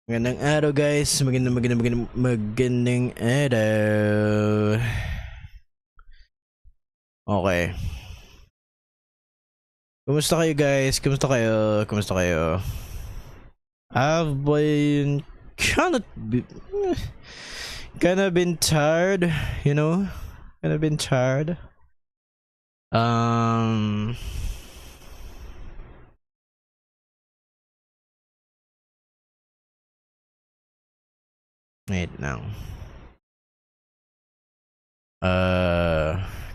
Magandang araw guys, magandang araw. Okay. Kumusta kayo guys? Kumusta kayo? I've been kinda been tired, you know? Kinda been tired. Wait lang.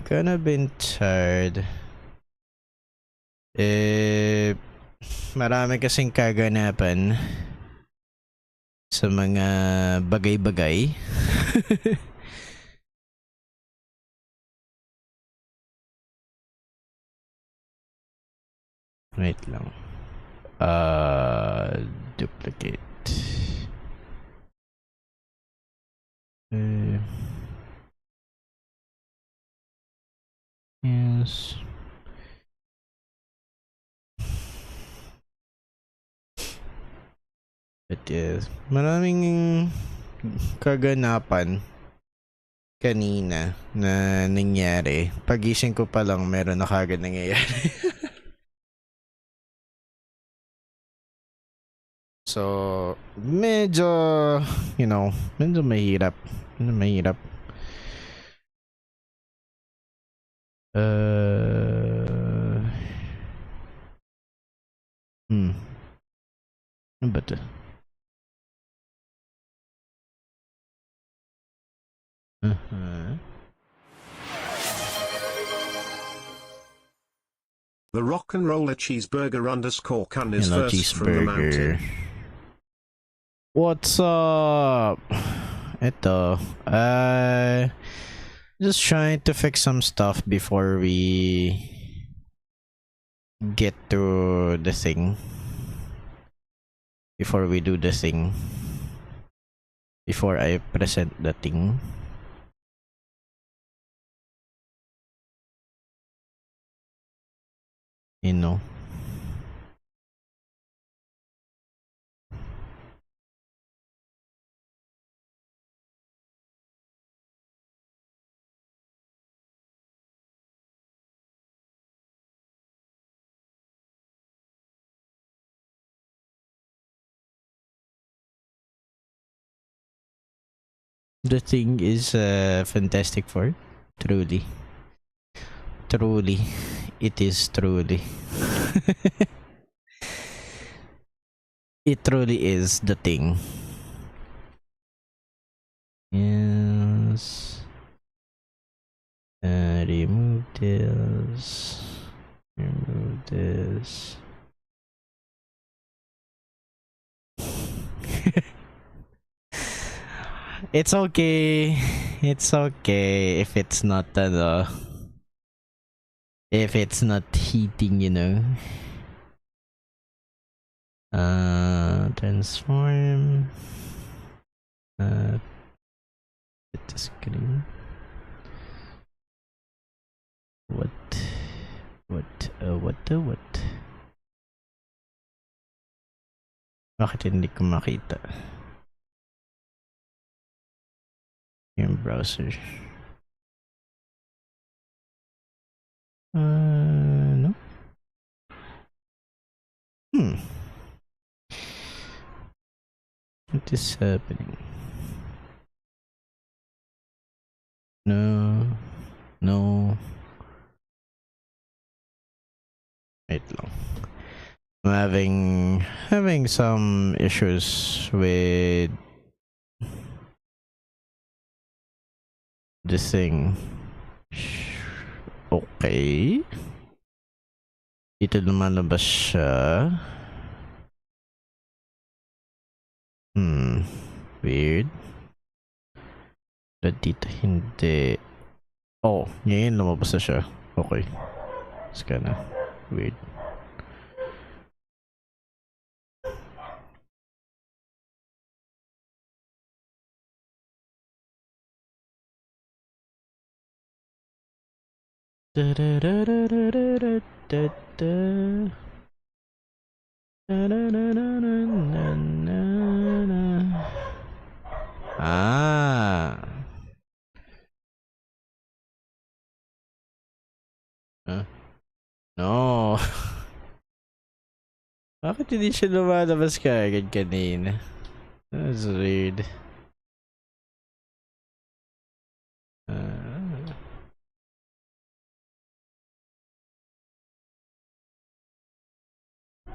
Kinda been tired. Marami kasing kaganapan sa mga bagay-bagay. Wait lang. Duplicate. Yes. It is. Maraming kaganapan kanina na nangyari. Pagising ko pa lang meron na kagad nangyayari. So, medyo, medyo mahirap. Ano ba ito? The rock and roller cheeseburger _ can is first from the mountain. What's up? Ito. Just trying to fix some stuff before we get to the thing. Before we do the thing. Before I present the thing. You know. The thing is Fantastic Four. Truly. It is truly. It truly is the thing. Yes. Remove this. Remove this. It's okay. It's okay if it's not if it's not heating, you know. Transform. Hit the screen. What? Bakit hindi ko makita yung browser? No? What is happening? No. Wait lang. I'm having some issues with the thing. Okay. Dito lumalabas siya. Weird. But dito hindi. Oh, ngayon lumabas na siya. Okay. It's kinda weird. Bakit hindi siya lumalabas kaagad kanina? That's weird.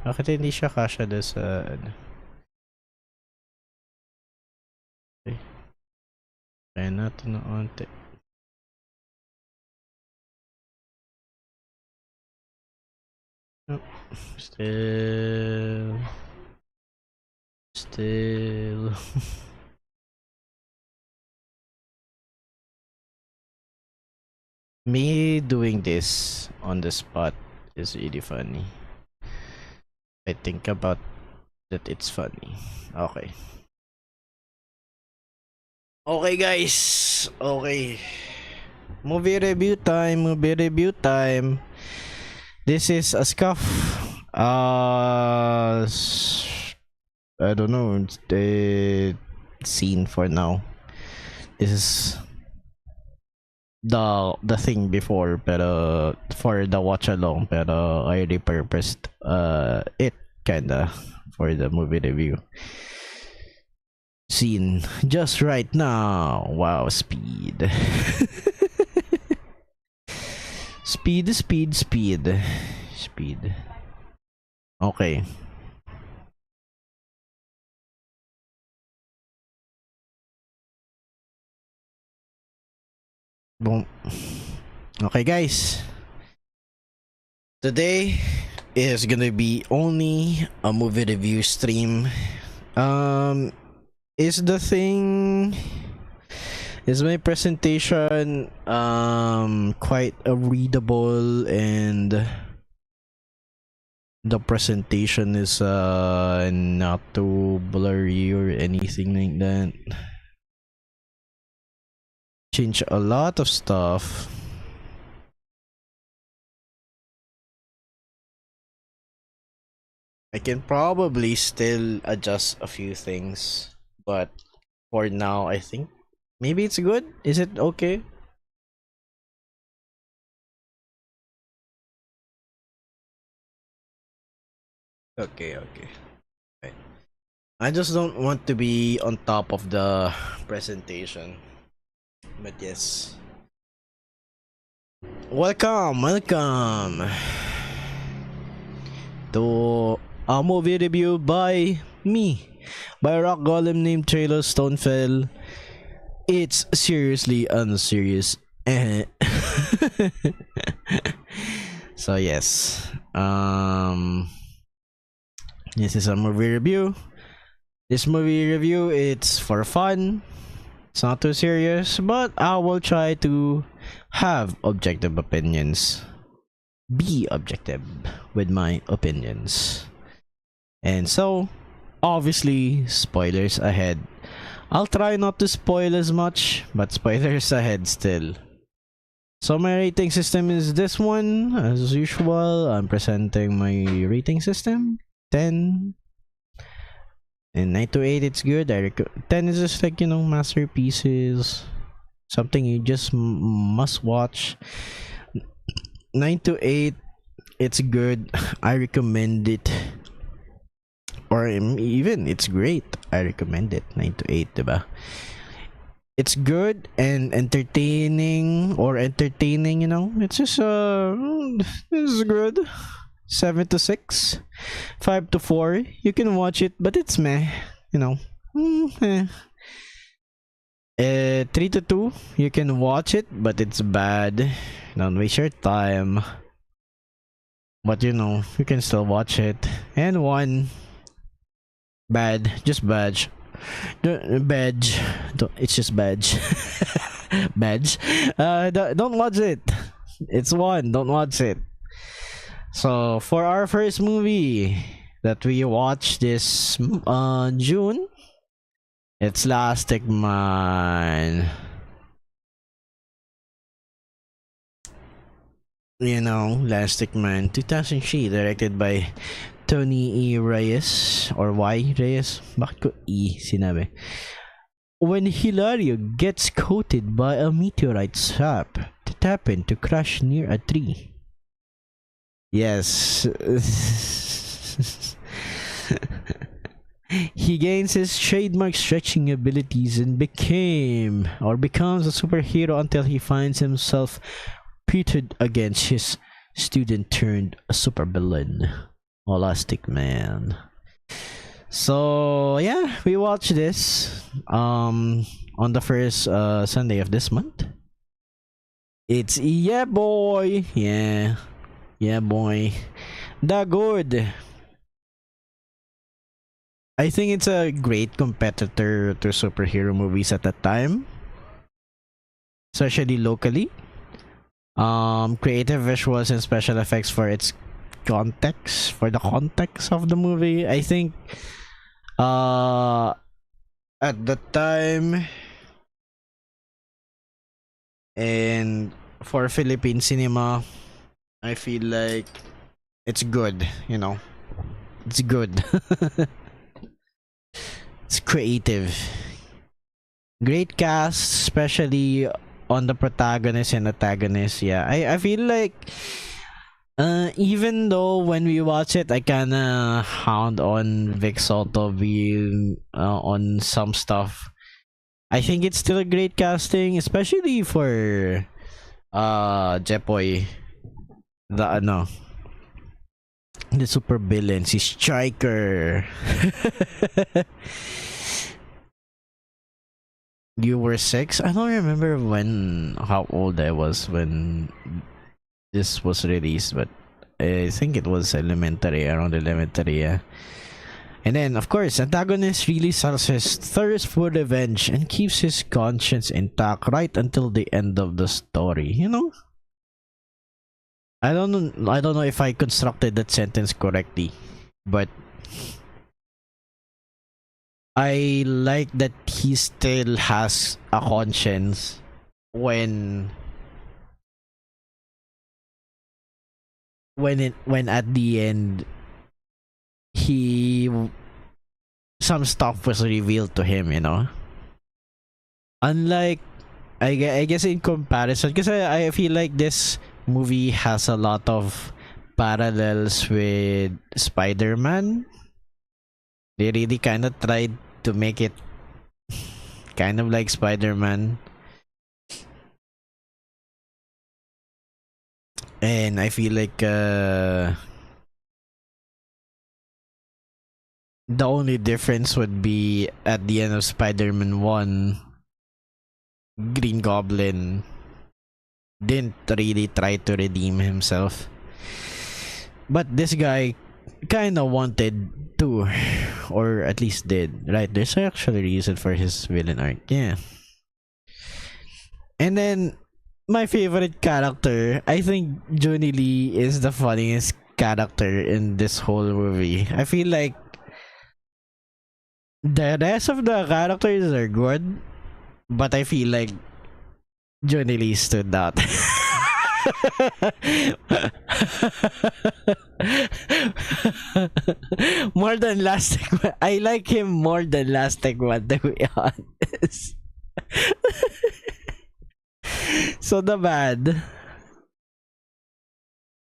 Bakit hindi siya kasha doon sa ano? Okay. Kaya natin na onte. Oh, still me doing this on the spot is really funny. I think about that it's funny. Okay. Okay guys. Okay. Movie review time. This is a scuff. I don't know the scene for now. This is the thing before, pero for the watch along, pero I repurposed it kinda for the movie review scene just right now. Wow, speed. Speed. Okay. Boom. Okay guys, today is gonna be only a movie review stream. Is my presentation quite readable, and the presentation is not too blurry or anything like that? Change a lot of stuff. I can probably still adjust a few things, but for now I think maybe it's good. Is it okay? Okay. Right. I just don't want to be on top of the presentation. But yes. Welcome to a movie review by me, by rock golem named Treilo Stonefell. It's seriously unserious. So yes, this is a movie review. This movie review, it's for fun. It's not too serious, but I will try to have objective opinions. Be objective with my opinions. And so, obviously, spoilers ahead. I'll try not to spoil as much, but spoilers ahead still. So my rating system is this one. As usual, I'm presenting my rating system. 10. And 9 to 8, it's good. 10 is just like, masterpieces. Something you just must watch. 9 to 8, it's good. I recommend it. Or even, it's great. I recommend it. 9 to 8, diba? It's good and entertaining. It's just, this is good. 7 to 6. 5 to 4. You can watch it, but it's meh. 3 to 2. You can watch it, but it's bad. Don't waste your time. But you can still watch it. And 1. Bad. Just badge. Badge. It's just badge. Badge. Don't watch it. It's 1. Don't watch it. So for our first movie that we watched this June, it's Plastic Man. Plastic Man 2003, directed by Tony E. Reyes or Y. Reyes. Bakit ko E sinabi? When Hilario gets coated by a meteorite sap that happened to crash near a tree. Yes. he gains his trademark stretching abilities and becomes a superhero until he finds himself pitted against his student turned supervillain, Elastic Man. So yeah, we watched this on the first Sunday of this month. It's boy, boy, the good. I think it's a great competitor to superhero movies at that time, especially locally. Creative visuals and special effects for its context, for the context of the movie. I think at the time, and for Philippine cinema, I feel like it's good, you know. It's good. It's creative. Great cast, especially on the protagonist and antagonist. Yeah, I feel like even though when we watch it, I kinda hound on Vic Soto being on some stuff. I think it's still a great casting, especially for Jepoy, the super villain, si Striker. You were 6? I don't remember how old I was when this was released, but I think it was around elementary, yeah. And then, of course, antagonist really sells his thirst for revenge and keeps his conscience intact right until the end of the story, you know? I don't know if I constructed that sentence correctly, but I like that he still has a conscience when at the end some stuff was revealed to him, you know. Unlike I guess in comparison, because I feel like this movie has a lot of parallels with Spider-Man. They really kind of tried to make it kind of like Spider-Man. And I feel like the only difference would be at the end of Spider-Man 1, Green Goblin didn't really try to redeem himself. But this guy kinda wanted to, or at least did, right? There's actually a reason for his villain arc, yeah. And then my favorite character, I think Johnny Lee is the funniest character in this whole movie. I feel like the rest of the characters are good, but I feel like Johnny Lee stood out. More than last Stigma. I like him more than last Stigma, to be honest. So the bad.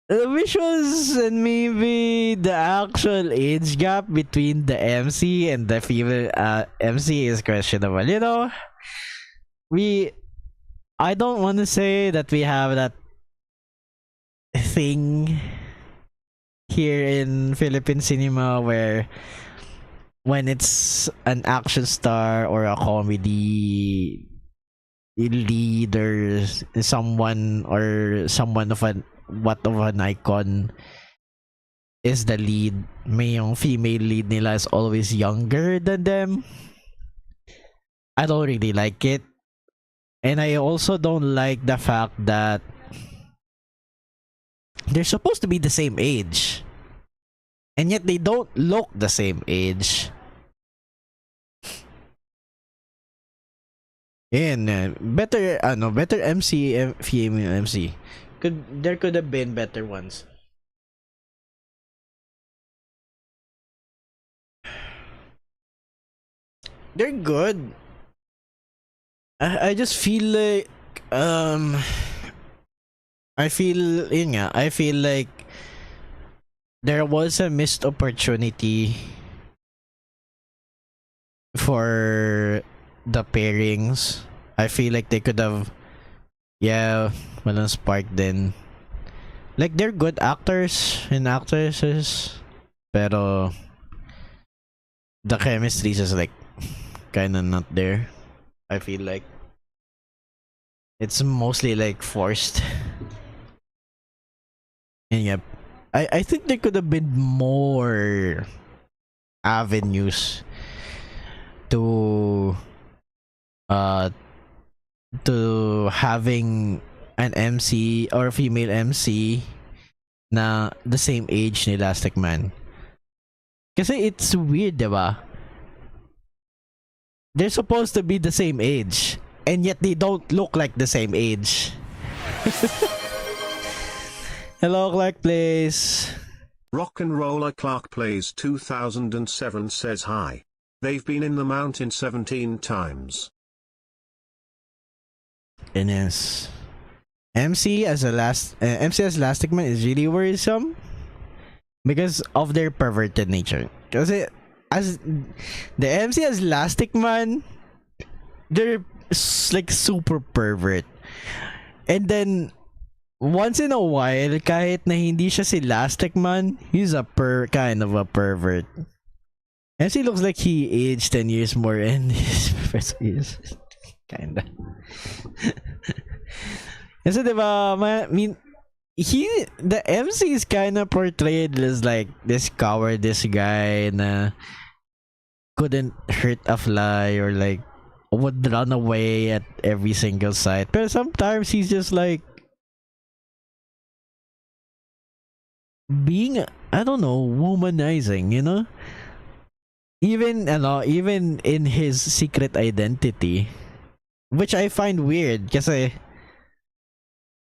The visuals and maybe the actual age gap between the MC and the female MC is questionable. You know, I don't want to say that we have that thing here in Philippine cinema where when it's an action star or a comedy lead or someone of an icon is the lead, may yung female lead nila is always younger than them. I don't really like it. And I also don't like the fact that they're supposed to be the same age. And yet they don't look the same age. And better MC, female MC. There could have been better ones. They're good. I just feel like I feel like there was a missed opportunity for the pairings. I feel like they could have, yeah, walang spark din. Like, they're good actors and actresses, pero the chemistry is just like kinda not there. I feel like it's mostly like forced. And yeah, I think there could have been more avenues to having an MC or female MC na the same age ni Elastic Man. Kasi it's weird, diba? They're supposed to be the same age, and yet they don't look like the same age. Hello, Clark Plays. Rock and Roller Clark Plays 2007 says hi. They've been in the mountain 17 times. And yes, MC as Elastic Man is really worrisome because of their perverted nature. Because as the MC as Elastic Man, they're like super pervert. And then once in a while, kahit na hindi siya si Elastic Man, he's a kind of a pervert. MC looks like he aged 10 years more and his professor is kinda. Kasi diba, I mean, the MC is kinda portrayed as like this cowardice guy na couldn't hurt a fly or like would run away at every single sight. But sometimes he's just like being, I don't know, womanizing, you know? Even in his secret identity, which I find weird kasi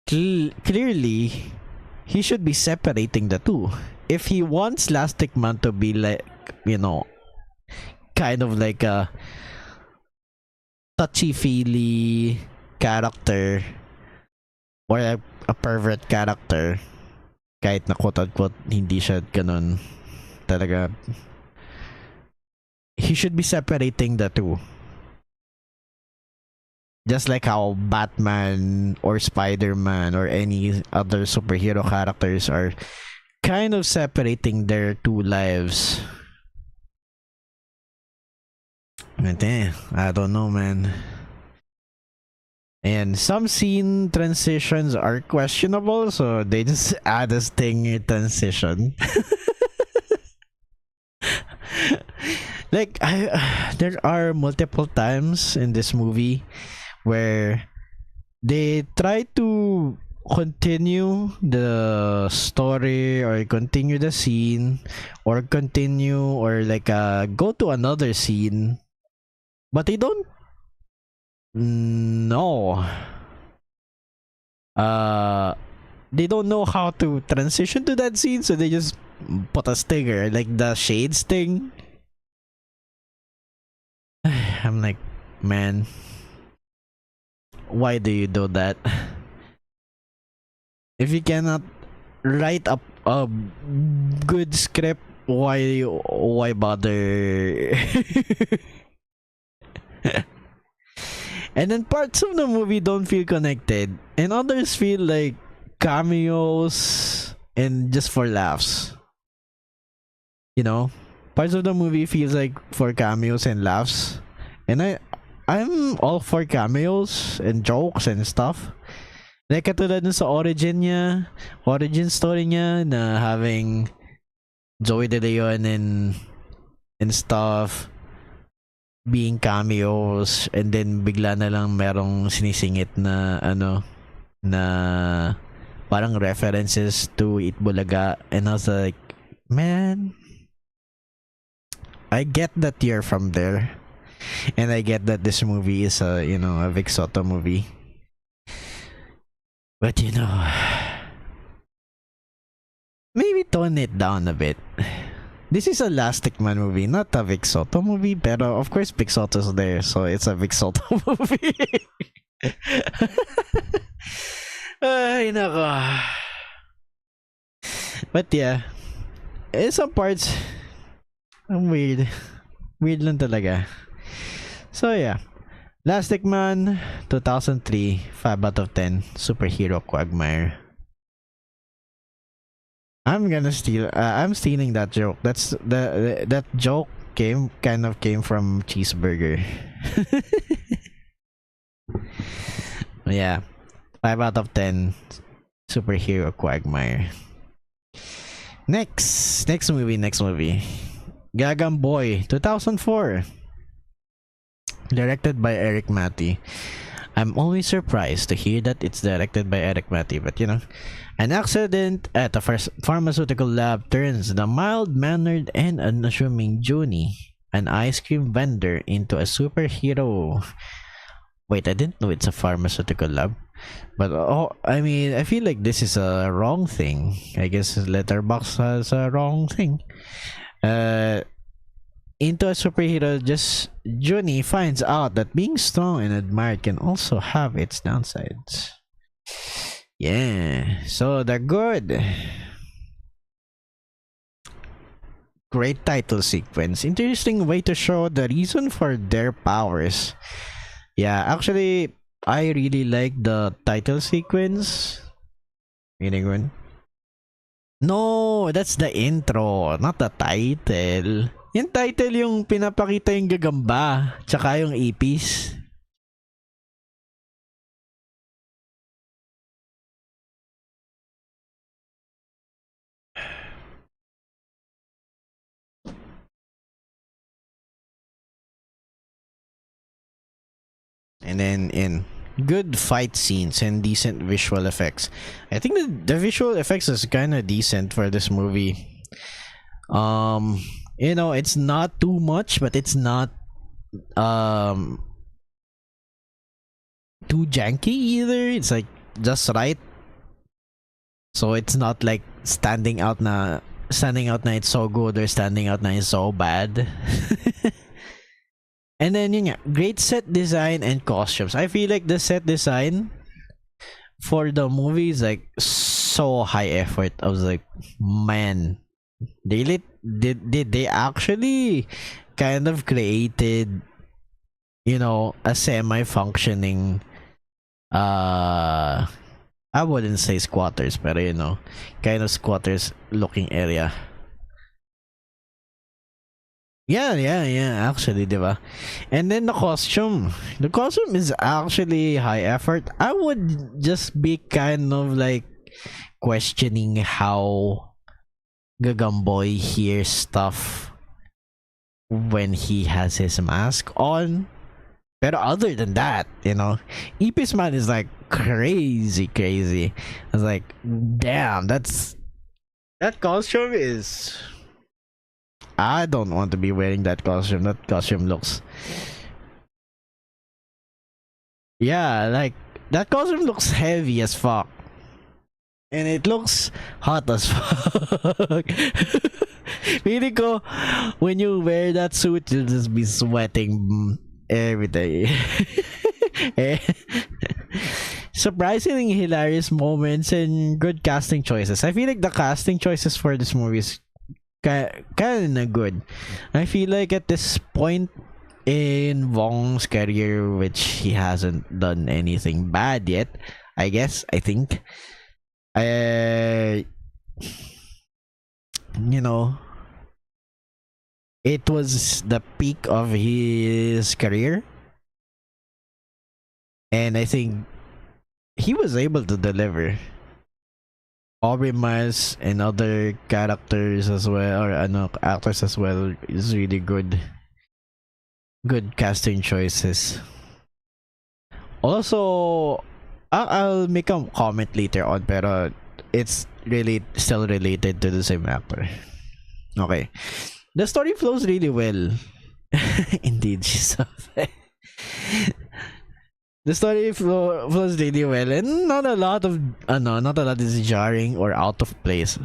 clearly he should be separating the two. If he wants Elastic Man to be like, you know, kind of like a touchy-feely character or a pervert character, kahit na quote-unquote hindi siya ganun talaga, he should be separating the two. Just like how Batman or Spider-Man or any other superhero characters are kind of separating their two lives. But I don't know, man. And some scene transitions are questionable, so they just add a stinger transition. Like, there are multiple times in this movie where they try to continue the story or continue the scene or continue or like go to another scene, but they don't know they don't know how to transition to that scene, so they just put a stinger like the shades thing. I'm like, man, why do you do that? If you cannot write up a good script, why bother? And then parts of the movie don't feel connected, and others feel like cameos and just for laughs. You know, parts of the movie feels like for cameos and laughs, and I'm all for cameos and jokes and stuff. Like katulad dun sa origin story niya na having Joey De Leon and stuff being cameos, and then bigla na lang merong sinisingit na na parang references to Eat Bulaga, and I was like, man, I get that you're from there, and I get that this movie is a Vic Soto movie, but maybe tone it down a bit. This is a Elastic Man movie, not a Vic Soto movie, pero of course Vic Soto's there, so it's a Vic Soto movie. Ay, nako. But yeah, in some parts, ang weird lang talaga. So yeah, Plastic Man 2003, 5 out of 10, superhero quagmire. I'm gonna steal. I'm stealing that joke. That joke kind of came from Cheeseburger. Yeah, 5 out of 10, superhero quagmire. Next movie. Gagam Boy 2004, directed by Eric Matty. I'm always surprised to hear that it's directed by Eric Matty, but you know, an accident at a pharmaceutical lab turns the mild-mannered and unassuming Junie, an ice cream vendor, into a superhero. Wait, I didn't know it's a pharmaceutical lab. But I mean, I feel like this is a wrong thing. I guess Letterboxd has a wrong thing. Into a superhero, just Junie finds out that being strong and admired can also have its downsides. Yeah, so they're good. Great title sequence. Interesting way to show the reason for their powers. Yeah, actually, I really like the title sequence. Really good. No, that's the intro, not the title. Yung title yung pinapakita yung gagamba, tsaka yung ipis. And then in good fight scenes and decent visual effects. I think the visual effects is kind of decent for this movie. You know, it's not too much, but it's not too janky either. It's like just right. So it's not like standing out na it's so good or standing out na it's so bad. And then yun nga, great set design and costumes. I feel like the set design for the movie is like so high effort. I was like, man, did they actually kind of created, you know, a semi-functioning I wouldn't say squatters, but you know, kind of squatters looking area. Yeah, actually, diba? And then the costume. The costume is actually high effort. I would just be kind of like questioning how Gagamboy hears stuff when he has his mask on. But other than that, you know, Ipis Man is like crazy. I was like, damn, that costume is. I don't want to be wearing that costume. That costume looks. Yeah, like that costume looks heavy as fuck. And it looks hot as fuck. Feeling ko, when you wear that suit, you'll just be sweating every day. Surprisingly hilarious moments and good casting choices. I feel like the casting choices for this movie is kind of good. I feel like at this point in Wong's career, which he hasn't done anything bad yet, I think. You know, it was the peak of his career, and I think he was able to deliver. Aubrey Miles and other characters as well, or actors as well, is really good. Good casting choices. Also, I'll make a comment later on, pero it's really still related to the same actor. Okay. The story flows really well. Indeed, she's so the story flows really well, and not a lot is jarring or out of place.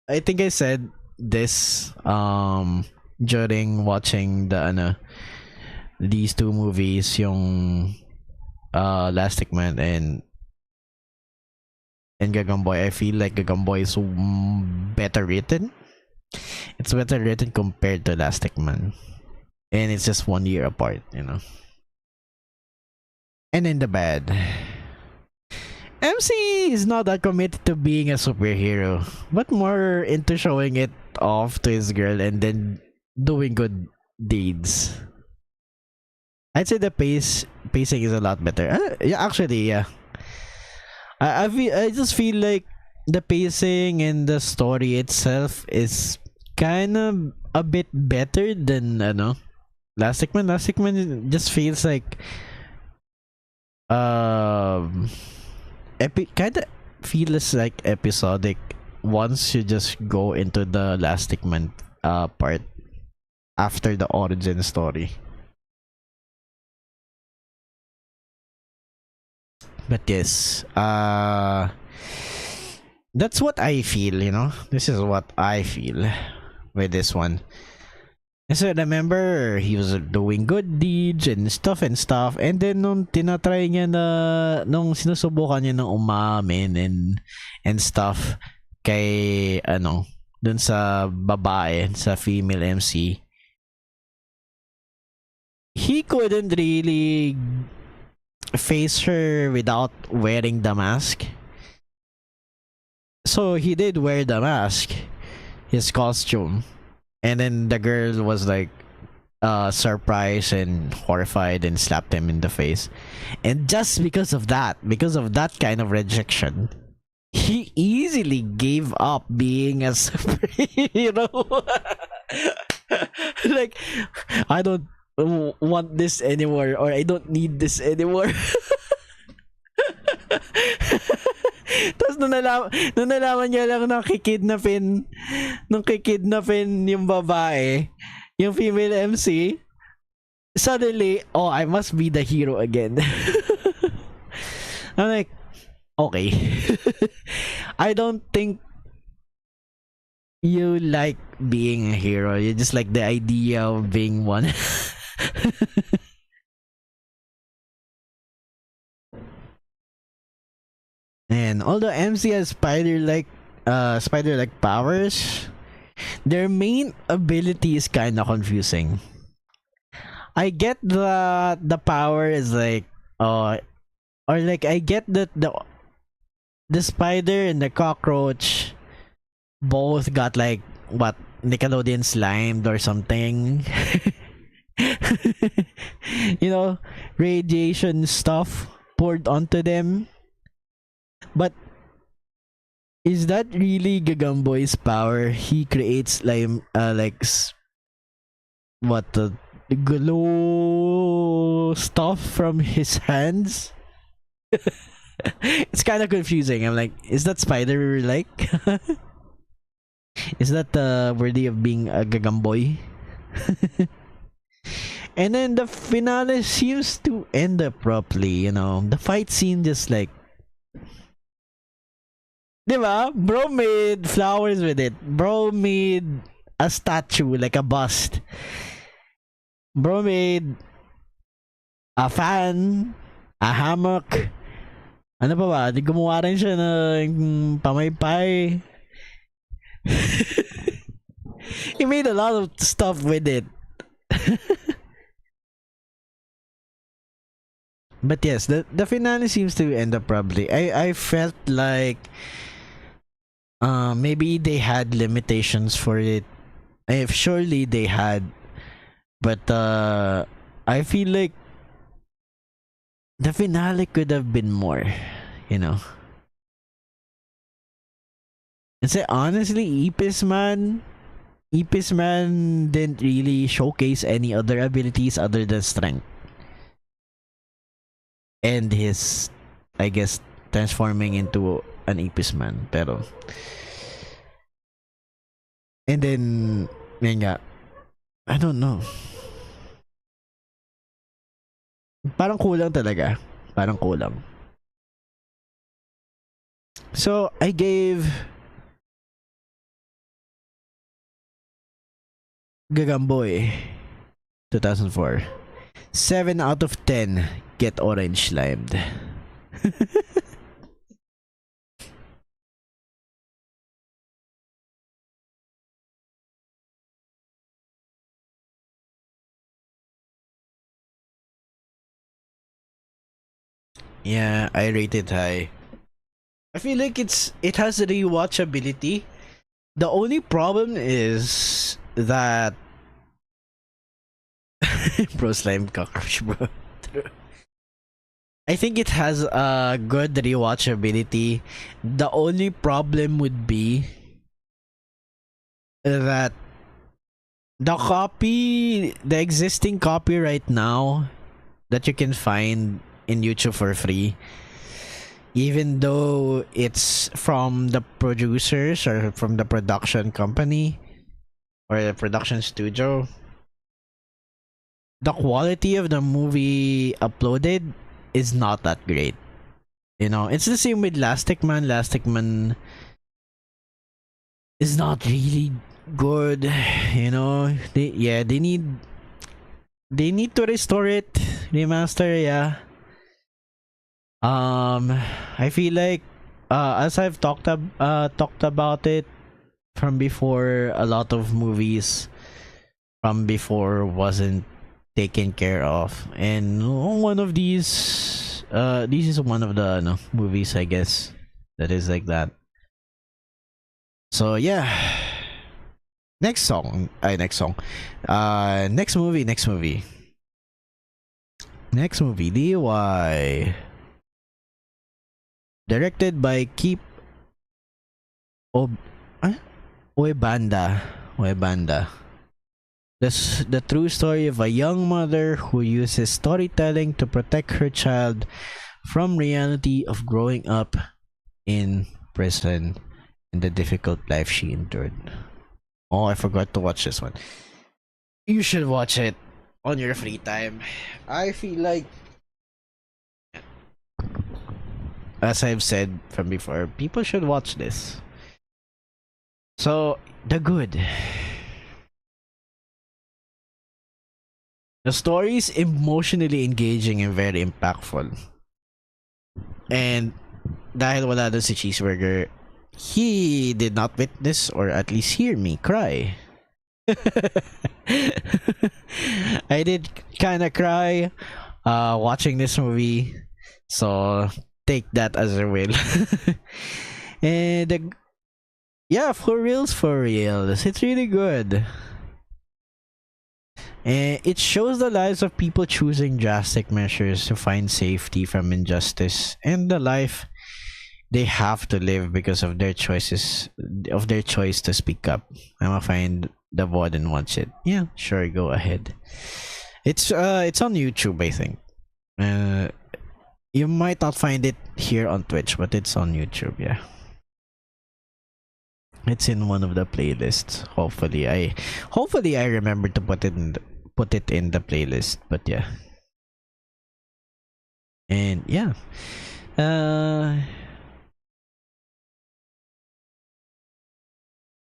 I think I said this during watching these two movies, yung Elastic Man and Gagamboy. I feel like Gagamboy is better written. It's better written compared to Elastic Man. and it's just 1 year apart, you know. And in the bad, MC is not that committed to being a superhero, but more into showing it off to his girl and then doing good deeds. I'd say the pacing is a lot better. Yeah, actually, yeah. I just feel like the pacing and the story itself is kind of a bit better than Last Stickman. Last Stickman just feels like um kind of feels like episodic once you just go into the Last Stickman part after the origin story. But yes, that's what I feel, you know. This is what I feel with this one. So remember, he was doing good deeds and stuff, and then nung tinatry niya na, nung sinusubukan niya ng umamin and stuff kay dun sa babae, sa female MC, he couldn't really face her without wearing the mask. So he did wear the mask, his costume, and then the girl was like surprised and horrified and slapped him in the face. And just because of that kind of rejection, he easily gave up being a superhero. Like, I don't want this anymore, or I don't need this anymore. Tapos nung nalaman niya lang na kikidnapin yung babae, yung female MC, suddenly, oh, I must be the hero again. I'm like, okay. I don't think you like being a hero. You just like the idea of being one. And although MC has spider-like powers, their main ability is kind of confusing. I get that the power is like, or like I get that the spider and the cockroach both got like what, Nickelodeon slimed or something. You know, radiation stuff poured onto them. But is that really Gagamboy's power? He creates what, the glow stuff from his hands. It's kind of confusing. I'm like, is that spider like? Is that worthy of being a Gagamboy? And then the finale seems to end up properly. You know, the fight scene just like, diba? Bro made flowers with it. Bro made a statue, like a bust. Bro made a fan, a hammock. Ano pa ba? Di gumawa rin siya ng pamaypay. He made a lot of stuff with it. But yes, the finale seems to end up probably. I felt like maybe they had limitations for it. If surely they had, but I feel like the finale could have been more, you know. And say honestly, Epis man didn't really showcase any other abilities other than strength. And his, I guess, transforming into an Epis man. Pero, and then, yun nga, I don't know. Parang kulang talaga. Parang kulang. So, I gave Gagamboy 2004 7 out of 10 get orange slimed. Yeah, I rate it high. I feel like it has rewatchability. The only problem is that bro slime cockroach, bro. I think it has a good rewatchability. The only problem would be that the existing copy right now that you can find in YouTube for free, even though it's from the producers or from the production company or the production studio, the quality of the movie uploaded is not that great. You know, it's the same with Lastic Man. Lastic Man is not really good. You know, they need to restore it, remaster. Yeah. Um, I feel like as I've talked about it from before, a lot of movies from before wasn't taken care of, and one of these this is one of the no, movies, I guess, that is like that. So yeah, next movie, DY, directed by Keep Ob ah? Uebanda. The true story of a young mother who uses storytelling to protect her child from reality of growing up in prison and the difficult life she endured. Oh, I forgot to watch this one. You should watch it on your free time. I feel like, as I've said from before, people should watch this. So, The Good. The story is emotionally engaging and very impactful. And dahil wala dun si Cheeseburger, he did not witness or at least hear me cry. I did kind of cry watching this movie, so take that as a will. And yeah, for reals, it's really good. And it shows the lives of people choosing drastic measures to find safety from injustice and the life they have to live because of their choice to speak up. I'ma find the VOD and watch it. Yeah, sure, go ahead. It's on YouTube, I think. You might not find it here on Twitch, but it's on YouTube. Yeah, it's in one of the playlists. Hopefully I remember to put it in the playlist. But yeah, and yeah,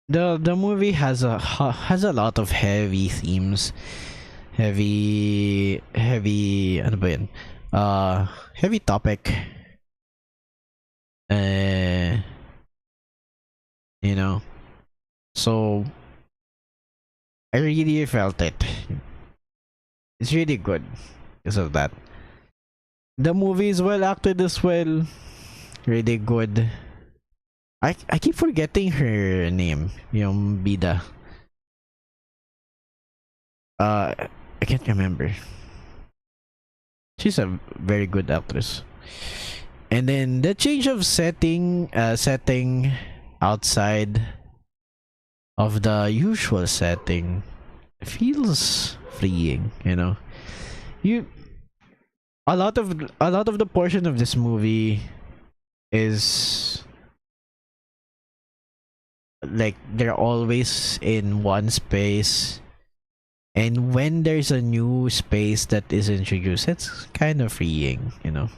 the movie has a lot of heavy themes, heavy ano ba yun? Heavy topic. Uh, you know, so I really felt it. It's really good because of that. The movie is well acted as well. Really good. I keep forgetting her name, yung bida. I can't remember. She's a very good actress. And then the change of setting outside of the usual setting feels freeing, you know. You a lot of the portion of this movie is like they're always in one space, and when there's a new space that is introduced, it's kind of freeing, you know.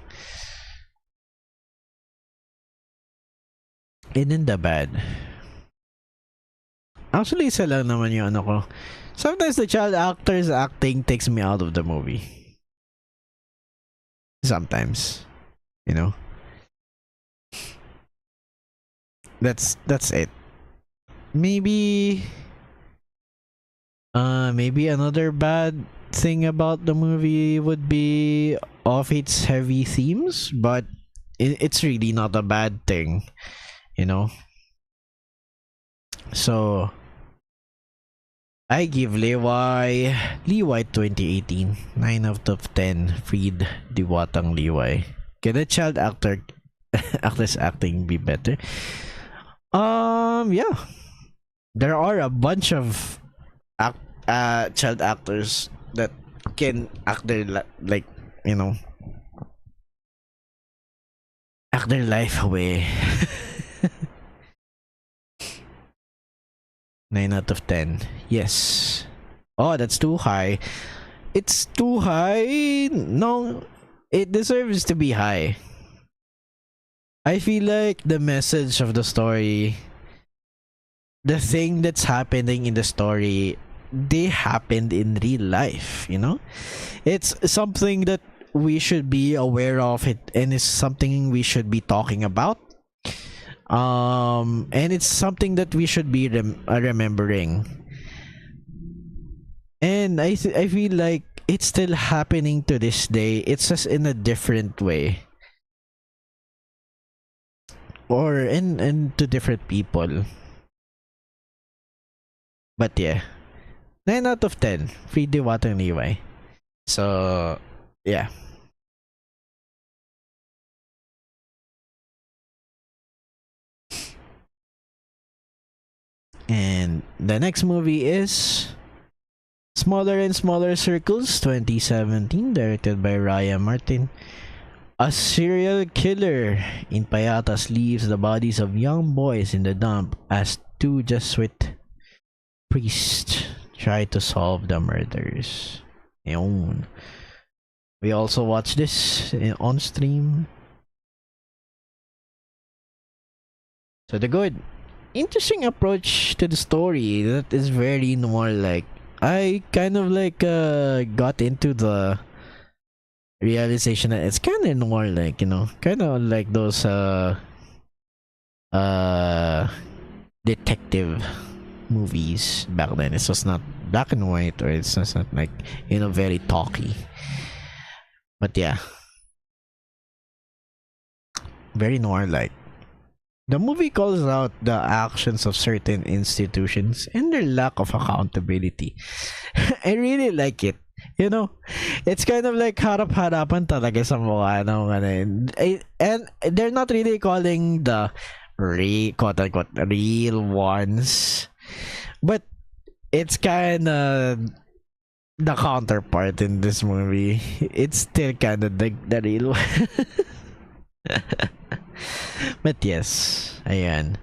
And in the bad, actually isa lang naman yung ano ko, sometimes the child actors acting takes me out of the movie. Sometimes, you know. That's it. Maybe Maybe another bad thing about the movie would be of its heavy themes, but it's really not a bad thing, you know. So I give Liwai 2018 9 out of 10. Freed Diwatang Liwai. Can a child actress acting be better? Yeah. There are a bunch of child actors that can act their like, you know, act their life away. 9 out of 10. Yes. Oh, that's too high. It's too high. No, it deserves to be high. I feel like the message of the story, the thing that's happening in the story, they happened in real life, you know? It's something that we should be aware of it, and it's something we should be talking about. And it's something that we should be remembering. And I feel like it's still happening to this day. It's just in a different way, or in to different people. But yeah, 9 out of 10. Free Diwatang Liwai. So yeah. And the next movie is Smaller and Smaller Circles 2017, directed by Raya Martin. A serial killer in Payatas leaves the bodies of young boys in the dump as two Jesuit priests try to solve the murders. Ayun. We also watched this on stream. So the good, interesting approach to the story that is very noir-like. I kind of like got into the realization that it's kind of noir-like, you know, kind of like those detective movies back then. It's just not black and white, or it's just not like, you know, very talky. But yeah, very noir-like. The movie calls out the actions of certain institutions and their lack of accountability. I really like it. You know, it's kind of like harap-harapan talaga sa mukha ng ano yun. And they're not really calling the quote-unquote real ones, but it's kind of the counterpart in this movie. It's still kind of the real one. But yes, ayan.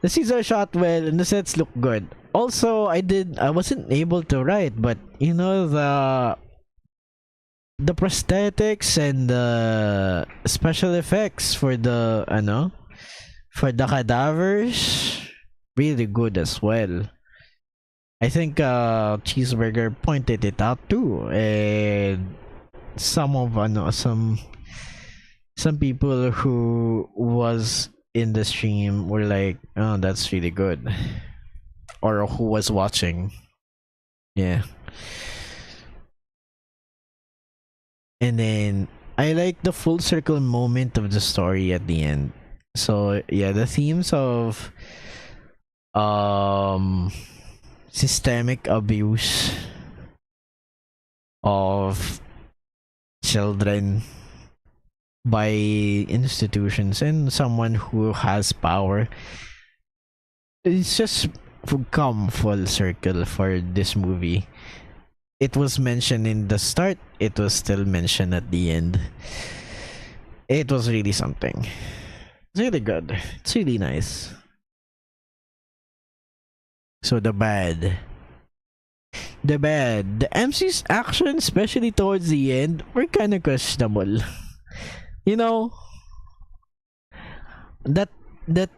The scenes are shot well and the sets look good. Also, I wasn't able to write, but you know, the prosthetics and the special effects for the cadavers, really good as well. I think Cheeseburger pointed it out too, and some people who was in the stream were like, oh, that's really good, or who was watching. Yeah. And then I like the full circle moment of the story at the end. So yeah, the themes of systemic abuse of children by institutions and someone who has power, it's just come full circle for this movie. It was mentioned in the start, it was still mentioned at the end. It was really something. It's really good. It's really nice. So the bad. The MC's action, especially towards the end, were kind of questionable. You know, that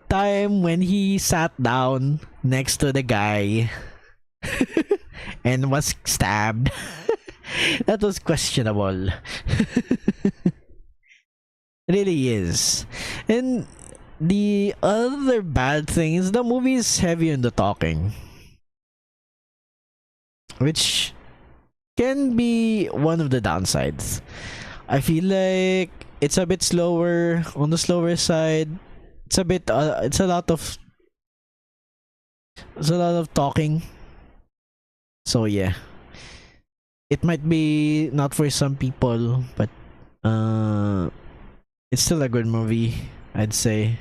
time when he sat down next to the guy and was stabbed, that was questionable. Really is. And the other bad thing is the movie is heavy on the talking. which can be one of the downsides. I feel like it's a bit slower, on the slower side. It's a bit it's a lot of talking. So yeah, it might be not for some people, but it's still a good movie, I'd say.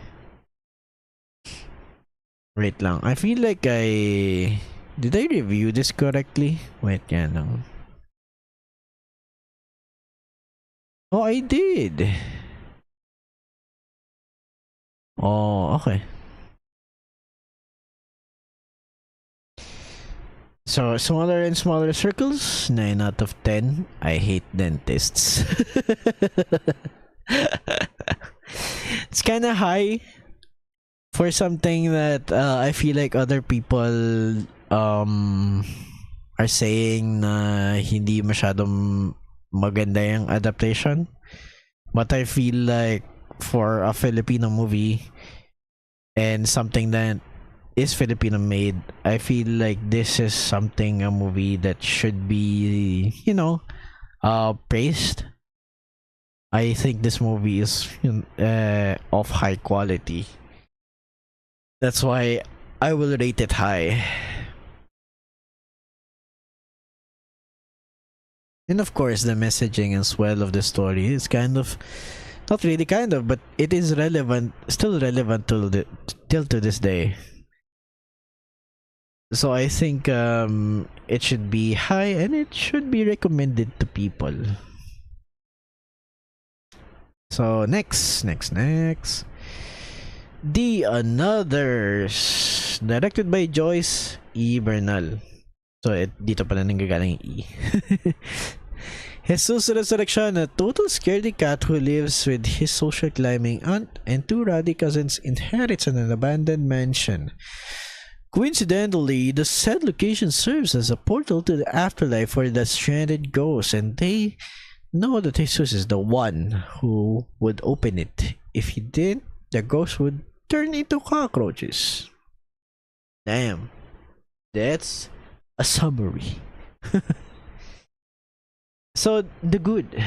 Wait lang. I feel like did I review this correctly? Wait, yeah, no. Oh, I did. Oh, okay. So, smaller and smaller circles, 9 out of 10. I hate dentists. It's kind of high for something that I feel like other people are saying na hindi masyadong maganda yung adaptation. But I feel like for a Filipino movie and something that is Filipino made, I feel like this is a movie that should be, praised. I think this movie is of high quality. That's why I will rate it high. And of course, the messaging as well of the story is not really but it is relevant, still relevant till to this day. So I think it should be high and it should be recommended to people. So next. The Anothers, directed by Joyce E. Bernal. So dito pala nanggagaling E. Jesus Resurrection, a total scaredy cat who lives with his social climbing aunt and two rowdy cousins, inherits an abandoned mansion. Coincidentally, the said location serves as a portal to the afterlife for the stranded ghosts, and they know that Jesus is the one who would open it. If he didn't, the ghosts would turn into cockroaches. Damn. That's a summary. So, the good.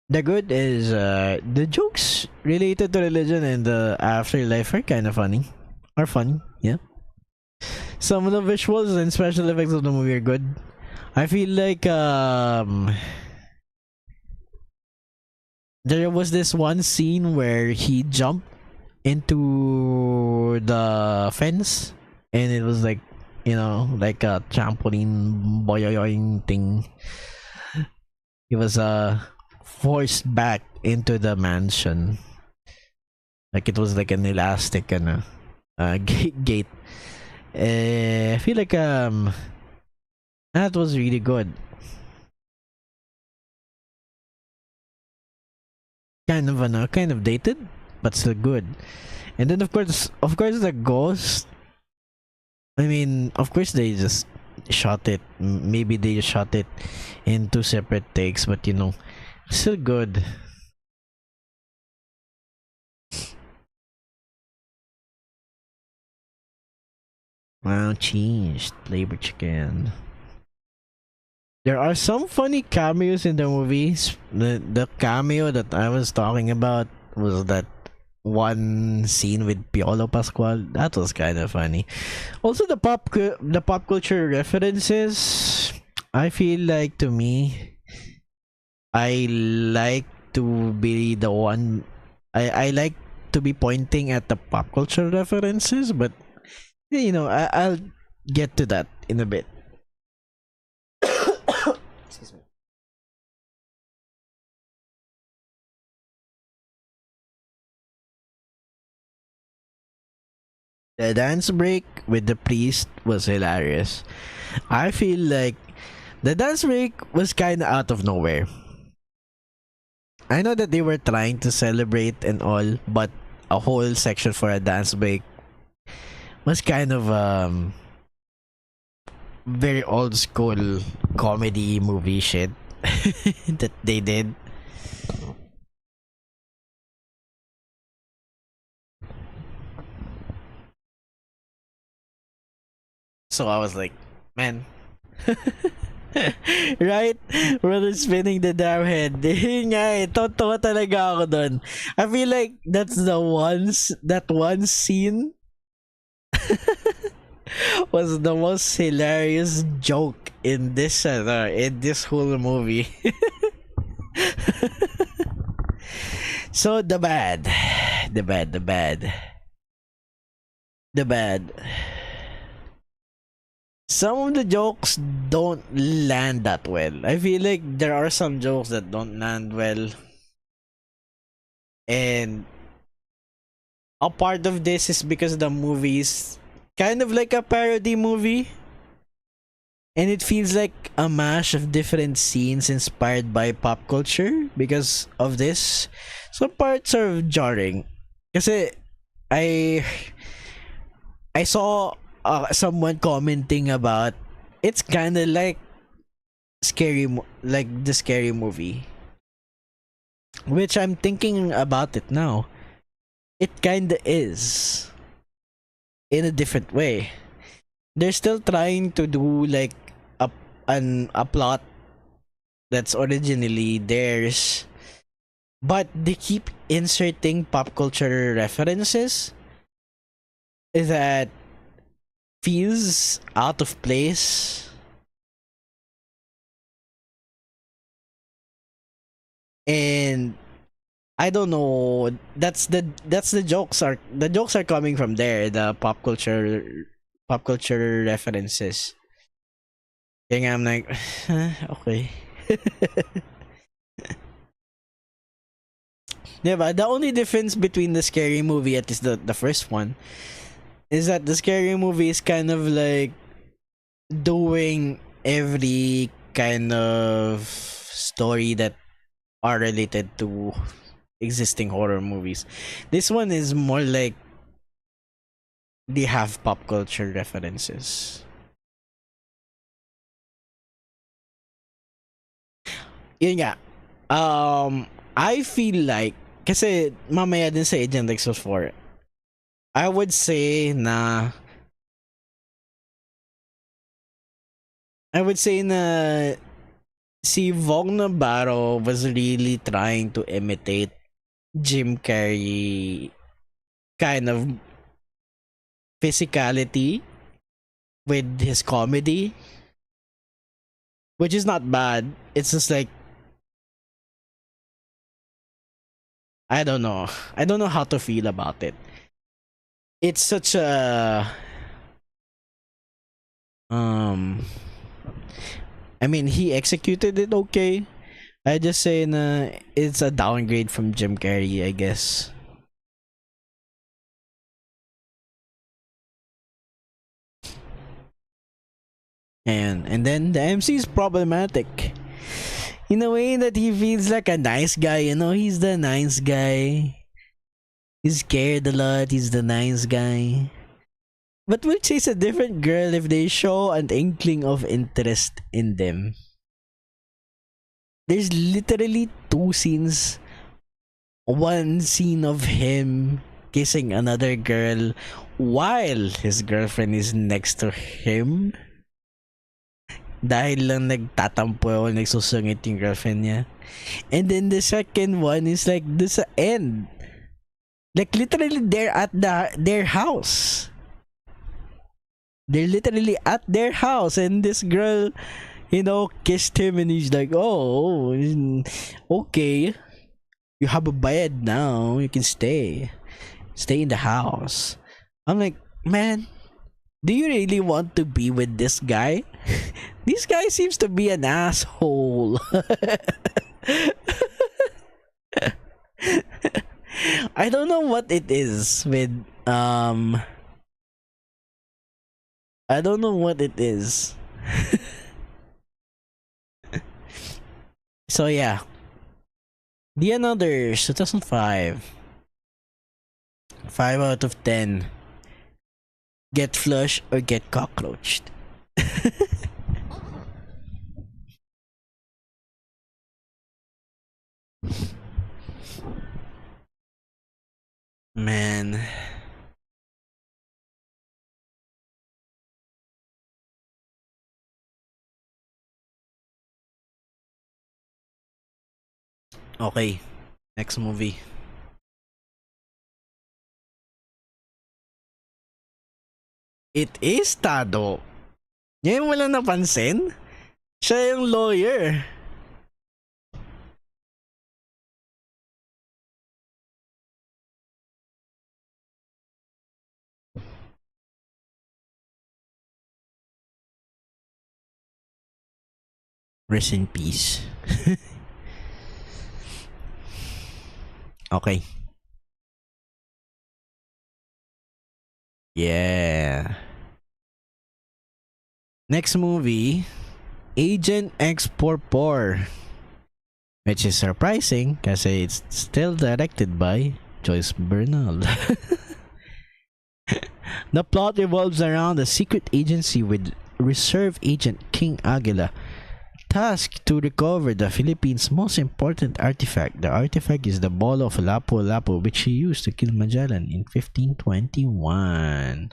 The good is the jokes related to religion and the afterlife are kind of funny. Are fun, yeah. Some of the visuals and special effects of the movie are good. I feel like there was this one scene where he jumped into the fence and it was like, like a trampoline boyoyoing thing. He was forced back into the mansion. Like it was like an elastic and gate. I feel like that was really good. Kind of dated, but still good. And then of course the ghost. I mean, of course they just shot it. Maybe they just shot it in two separate takes, but still good. Wow, changed flavor chicken. There are some funny cameos in the movies. The cameo that I was talking about was that one scene with Piolo Pascual. That was kind of funny. Also, the pop culture references. I feel like, to me, I like to be the one. I like to be pointing at the pop culture references, but I'll get to that in a bit. Excuse me. The dance break with the priest was hilarious. I feel like the dance break was kind of out of nowhere. I know that they were trying to celebrate and all, but a whole section for a dance break was kind of very old school comedy movie shit that they did. So I was like, man. Right? Brother spinning the damn head. Yun nga eh, totoo talaga ako dun. I feel like that's that one scene was the most hilarious joke in this whole movie. So the bad. The bad, the bad. The bad. Some of the jokes don't land that well. I feel like there are some jokes that don't land well. And a part of this is because the movie is kind of like a parody movie. And it feels like a mash of different scenes inspired by pop culture because of this. Some parts are jarring. Kasi I I saw someone commenting about it's kind of like like the scary movie, which I'm thinking about it now. It kind of is in a different way. They're still trying to do like a a plot that's originally theirs, but they keep inserting pop culture references that feels out of place. And I don't know, that's the jokes are coming from there, the pop culture references. Kaya nga I'm like, okay. Diba? The only difference between the scary movie, at least the first one, is that the scary movie is kind of like doing every kind of story that are related to existing horror movies. This one is more like they have pop culture references. Yun nga. I feel like, kasi mamaya din sa Agent Exos 4, I would say na si Vong Navarro was really trying to imitate Jim Carrey kind of physicality with his comedy, which is not bad. It's just like, I don't know. I don't know how to feel about it. It's such a I mean, he executed it okay. I just say na it's a downgrade from Jim Carrey, I guess. And then the MC is problematic in a way that he feels like a nice guy. You know, he's the nice guy. He's scared a lot. He's the nice guy. But will chase a different girl if they show an inkling of interest in them. There's literally two scenes. One scene of him kissing another girl while his girlfriend is next to him. Dahil lang nagtatampo o nagsusungit yung girlfriend niya. And then the second one is like this end. Like literally they're at their house. They're literally at their house and this girl, you know, kissed him and he's like, oh, okay. You have a bed now. You can stay. Stay in the house. I'm like, man, do you really want to be with this guy? This guy seems to be an asshole. I don't know what it is with I don't know what it is. So yeah. The Anothers 2005. 5 out of 10. Get flushed or get cockroached. Man. Okay, next movie. It is Tado. Ngayon mo lang napansin? Siya yung lawyer. Rest in peace. Okay. Yeah. Next movie, Agent X44. Which is surprising kasi it's still directed by Joyce Bernal. The plot revolves around a secret agency with Reserve Agent King Aguila tasked to recover the Philippines' most important artifact. The artifact is the ball of Lapu-Lapu, which he used to kill Magellan in 1521.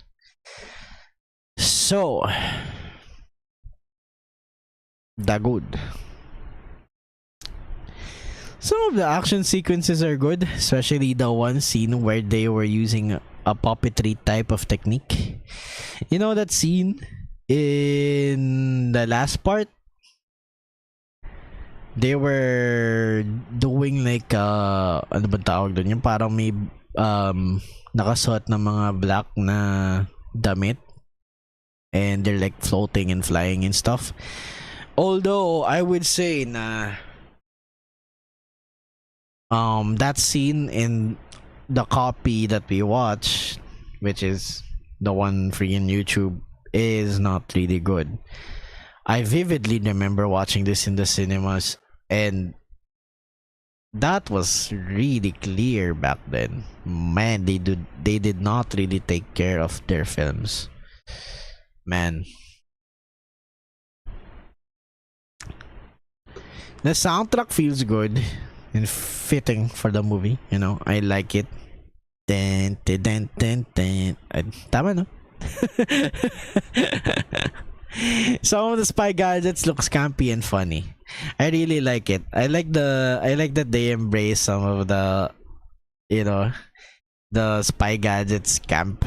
So, Dagod. Some of the action sequences are good, especially the one scene where they were using a puppetry type of technique. You know that scene in the last part? They were doing like ano ba tawag doon? Yung parang may nakasuot na mga black na damit and they're like floating and flying and stuff. Although I would say na that scene in the copy that we watch, which is the one free on YouTube, is not really good. I vividly remember watching this in the cinemas, and that was really clear back then. Man, they did not really take care of their films. Man. The soundtrack feels good and fitting for the movie, you know. I like it. Ten, ten, ten, ten, ten. Tama, no? Some of the spy gadgets looks campy and funny. I really like it. I like that they embrace some of the, you know, the spy gadgets camp.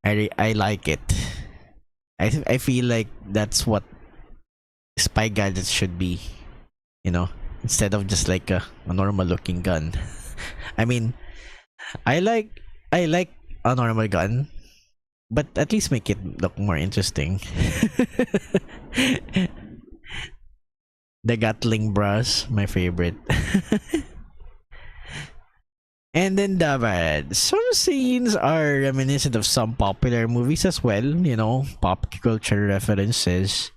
I like it. I feel like that's what spy gadgets should be, you know, instead of just like a normal looking gun. I mean, I like a normal gun, but at least make it look more interesting. The Gatling Brass, my favorite. And then dapat, some scenes are reminiscent of some popular movies as well, you know, pop culture references.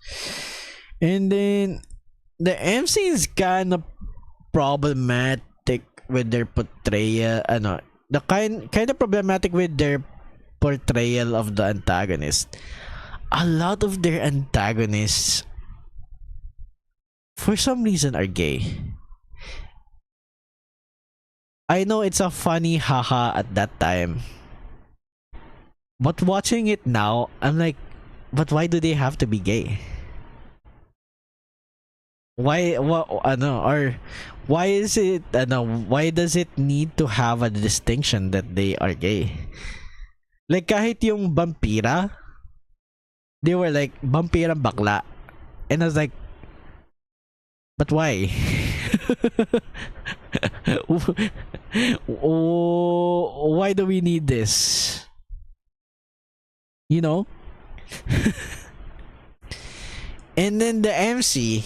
And then the MC is kind of problematic with their portrayal, the kind of problematic with their portrayal of the antagonist. A lot of their antagonists for some reason are gay. I know it's a funny haha at that time, but watching it now, I'm like, but why do they have to be gay? Why or why is it why does it need to have a distinction that they are gay? Like kahit yung vampira, they were like vampirang bakla, and I was like, but why? Why do we need this? You know? And then the MC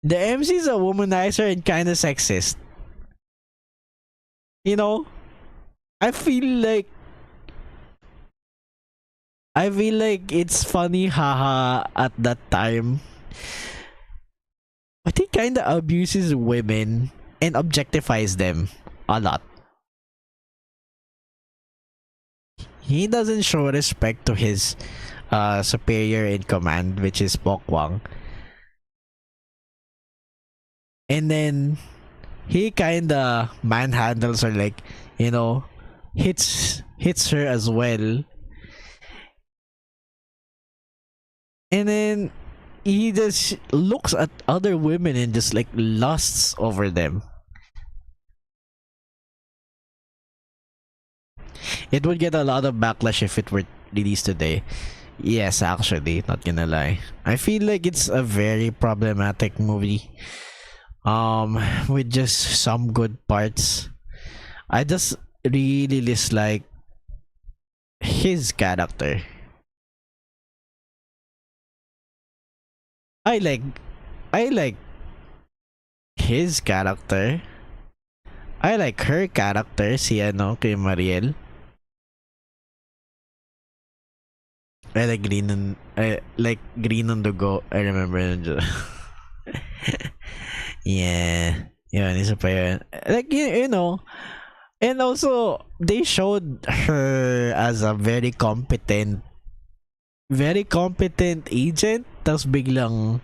is a womanizer and kind of sexist. You know? I feel like it's funny haha at that time. But he kind of abuses women and objectifies them a lot. He doesn't show respect to his superior in command, which is Pokwang. And then he kinda manhandles her, like, you know, hits her as well. And then he just looks at other women and just like lusts over them. It would get a lot of backlash if it were released today. Yes, actually, not gonna lie. I feel like it's a very problematic movie. With just some good parts. I just really dislike his character. I like his character. I like her character, si ano, kay Mariel. I like green on the go. I remember yun. Yeah. Yun, isa pa yun. Like, you know, and also, they showed her as a very competent agent. Tapos biglang,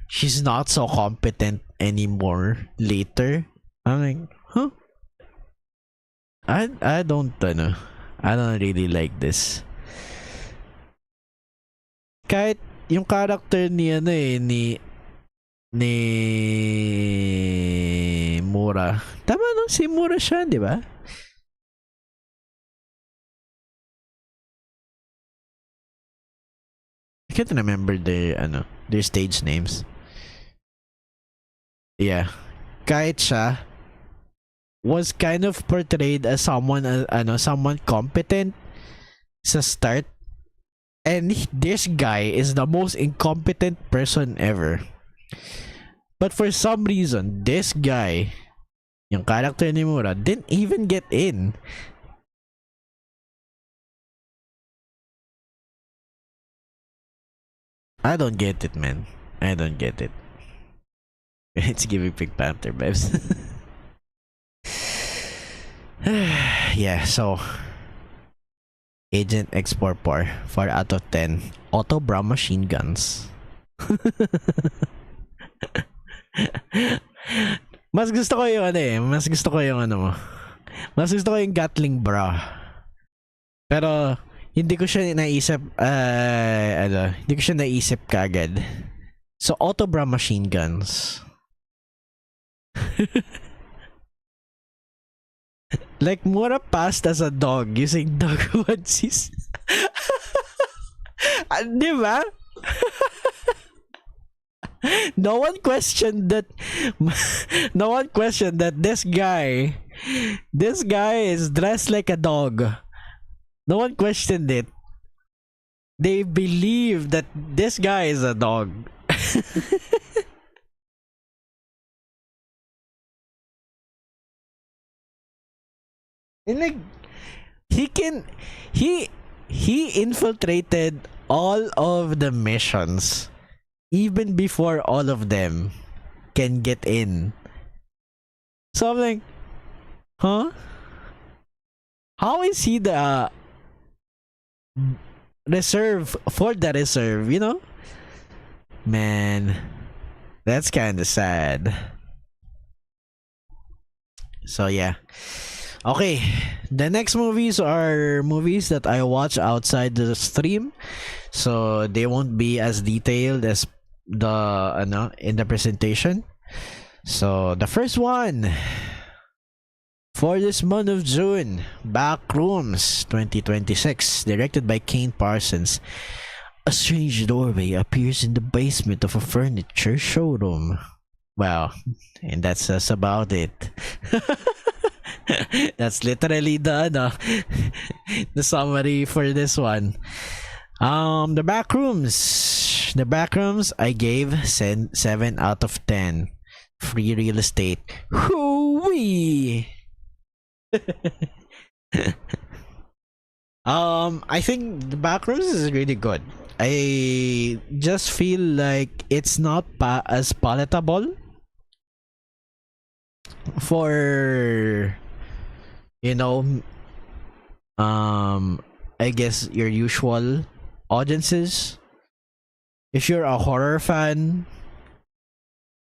she's not so competent anymore later. I'm like, huh? I don't know. I don't really like this. Kahit yung character ni ano ni Mura. Tama no, si Mura siya, di ba? I can't remember their stage names. Yeah. Kahit siya was kind of portrayed as someone competent sa start, and this guy is the most incompetent person ever. But for some reason, this guy, yung character ni Mura, didn't even get in. I don't get it, man. I don't get it. It's giving Pink Panther vibes. Yeah, so Agent X44, 4 out of 10. Auto Bra machine guns. Mas gusto ko yung mas gusto ko yung mo. Mas gusto ko yung Gatling bra. Pero hindi ko siya naisip hindi ko siya naisip kaagad. So auto bra machine guns. Like Mura passed as a dog using dog onesies. Di ba? No one questioned that. No one questioned that this guy is dressed like a dog. No one questioned it. They believe that this guy is a dog. And like he infiltrated all of the missions even before all of them can get in. So I'm like, huh? How is he the reserve for the reserve, you know? Man, that's kind of sad. So yeah. Okay, the next movies are movies that I watch outside the stream, so they won't be as detailed as the in the presentation. So the first one for this month of June, Backrooms 2026, directed by Kane Parsons. A strange doorway appears in the basement of a furniture showroom. Well, and that's us about it. That's literally the summary for this one. The Backrooms I gave 7 out of 10. Free real estate. Hoo-wee! I think the Backrooms is really good. I just feel like it's not as palatable for I guess your usual audiences. If you're a horror fan,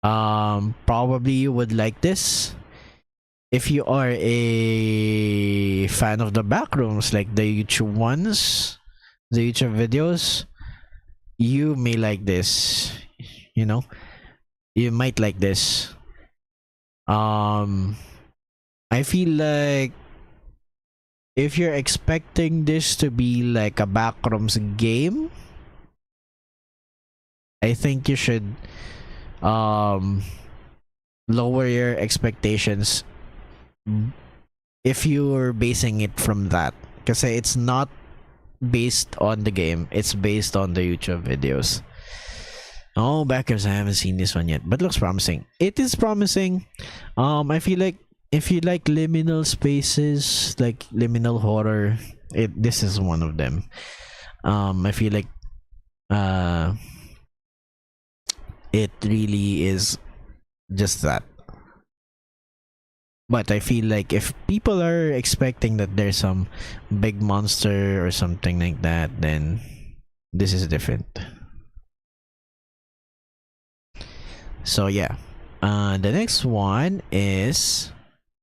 probably you would like this. If you are a fan of the Backrooms, like the YouTube videos, you may like this. You know, you might like this. I feel like if you're expecting this to be like a backrooms game, I think you should lower your expectations if you're basing it from that. Because it's not based on the game, it's based on the YouTube videos. Oh, backers, I haven't seen this one yet, but looks promising. It is promising. I feel like if you like liminal spaces, like liminal horror, this is one of them. I feel like it really is just that. But I feel like if people are expecting that there's some big monster or something like that, then this is different. So yeah, the next one is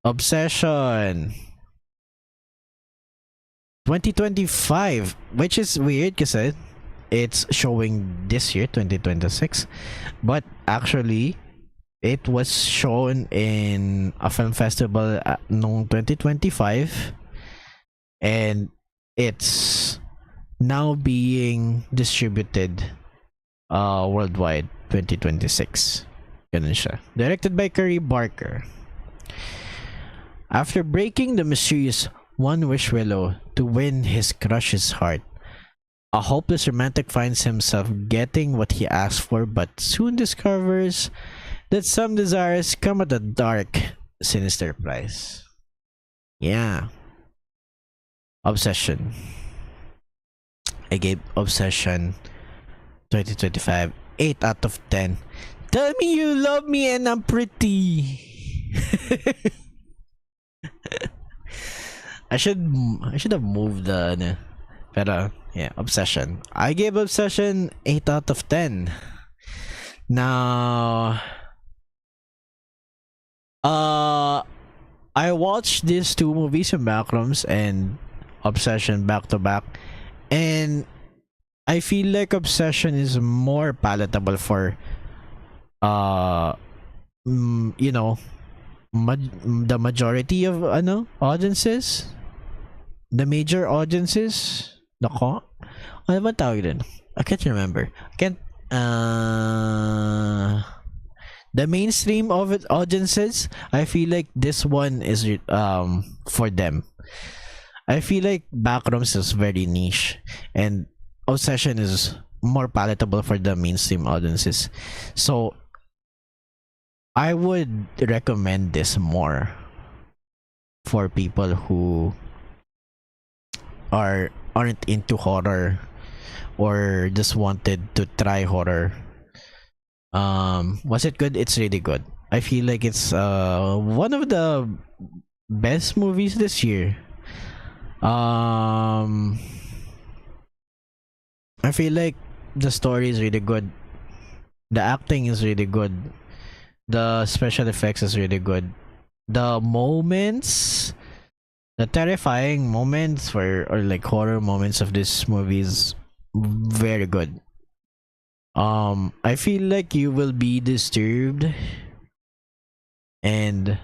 Obsession 2025, which is weird because it's showing this year 2026, but actually it was shown in a film festival noong 2025, and it's now being distributed worldwide 2026. Ganun siya. Directed by Curry Barker. After breaking the mysterious One Wish Willow to win his crush's heart, a hopeless romantic finds himself getting what he asked for, but soon discovers that some desires come at a dark, sinister price. Yeah. Obsession. I gave Obsession 2025 8 out of 10. Tell me you love me and I'm pretty. I should have moved the pero yeah, Obsession. I gave Obsession 8 out of 10. Now I watched these two movies in Backrooms and Obsession back to back, and I feel like Obsession is more palatable for you know, the majority of audiences, the major audiences. Nako, ano ba tawag din? I can't remember. The mainstream of it audiences, I feel like this one is for them. I feel like Backrooms is very niche, and Obsession is more palatable for the mainstream audiences. So I would recommend this more for people who aren't into horror or just wanted to try horror. Was it good? It's really good. I feel like it's one of the best movies this year. I feel like the story is really good. The acting is really good. The special effects is really good. The moments, the terrifying moments or like horror moments of this movie is very good. I feel like you will be disturbed and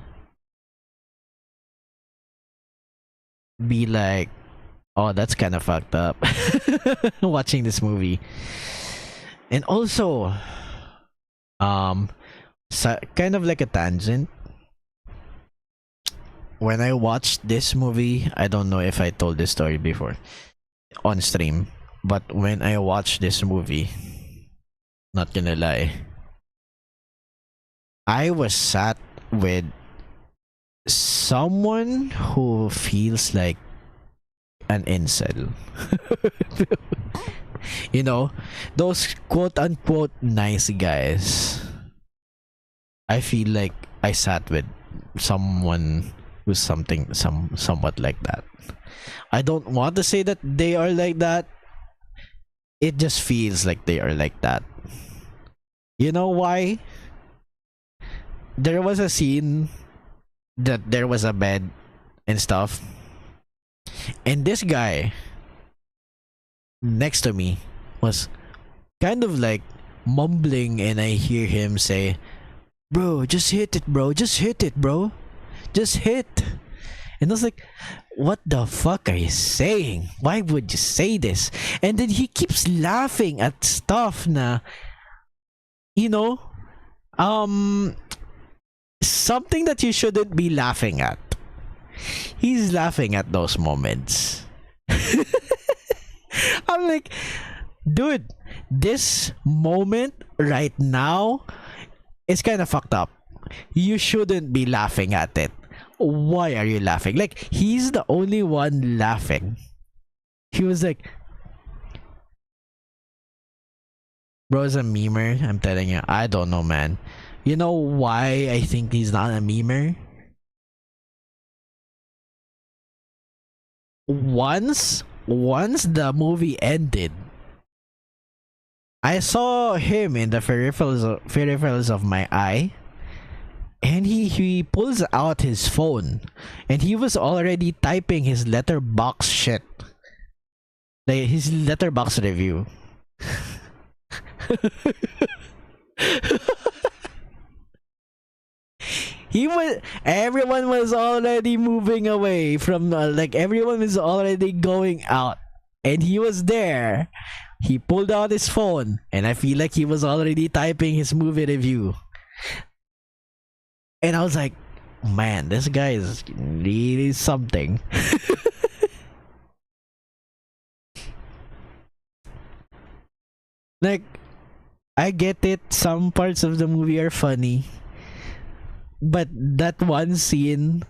be like, oh, that's kind of fucked up watching this movie. And also kind of like a tangent, when I watched this movie, I don't know if I told this story before on stream, but when I watched this movie, not gonna lie, I was sat with someone who feels like an incel. You know, those quote unquote nice guys. I feel like I sat with someone who's somewhat like that. I don't want to say that they are like that. It just feels like they are like that. You know why? There was a scene that there was a bed and stuff, and this guy next to me was kind of like mumbling, and I hear him say, "Bro, just hit it, bro. Just hit it, bro. Just hit." And I was like, what the fuck are you saying? Why would you say this? And then he keeps laughing at stuff na, you know, something that you shouldn't be laughing at. He's laughing at those moments. I'm like, dude, this moment right now is kind of fucked up. You shouldn't be laughing at it. Why are you laughing? Like, he's the only one laughing. He was like, bro's a memer. I'm telling you, I don't know, man. You know why I think he's not a memer? Once the movie ended, I saw him in the peripherals of my eye, and he pulls out his phone, and he was already typing his letterbox shit, like his letterbox review. Everyone was already moving away from, like, everyone was already going out, and he was there. He pulled out his phone, and I feel like he was already typing his movie review. And I was like, man, this guy is really something. Like, I get it, some parts of the movie are funny, but that one scene,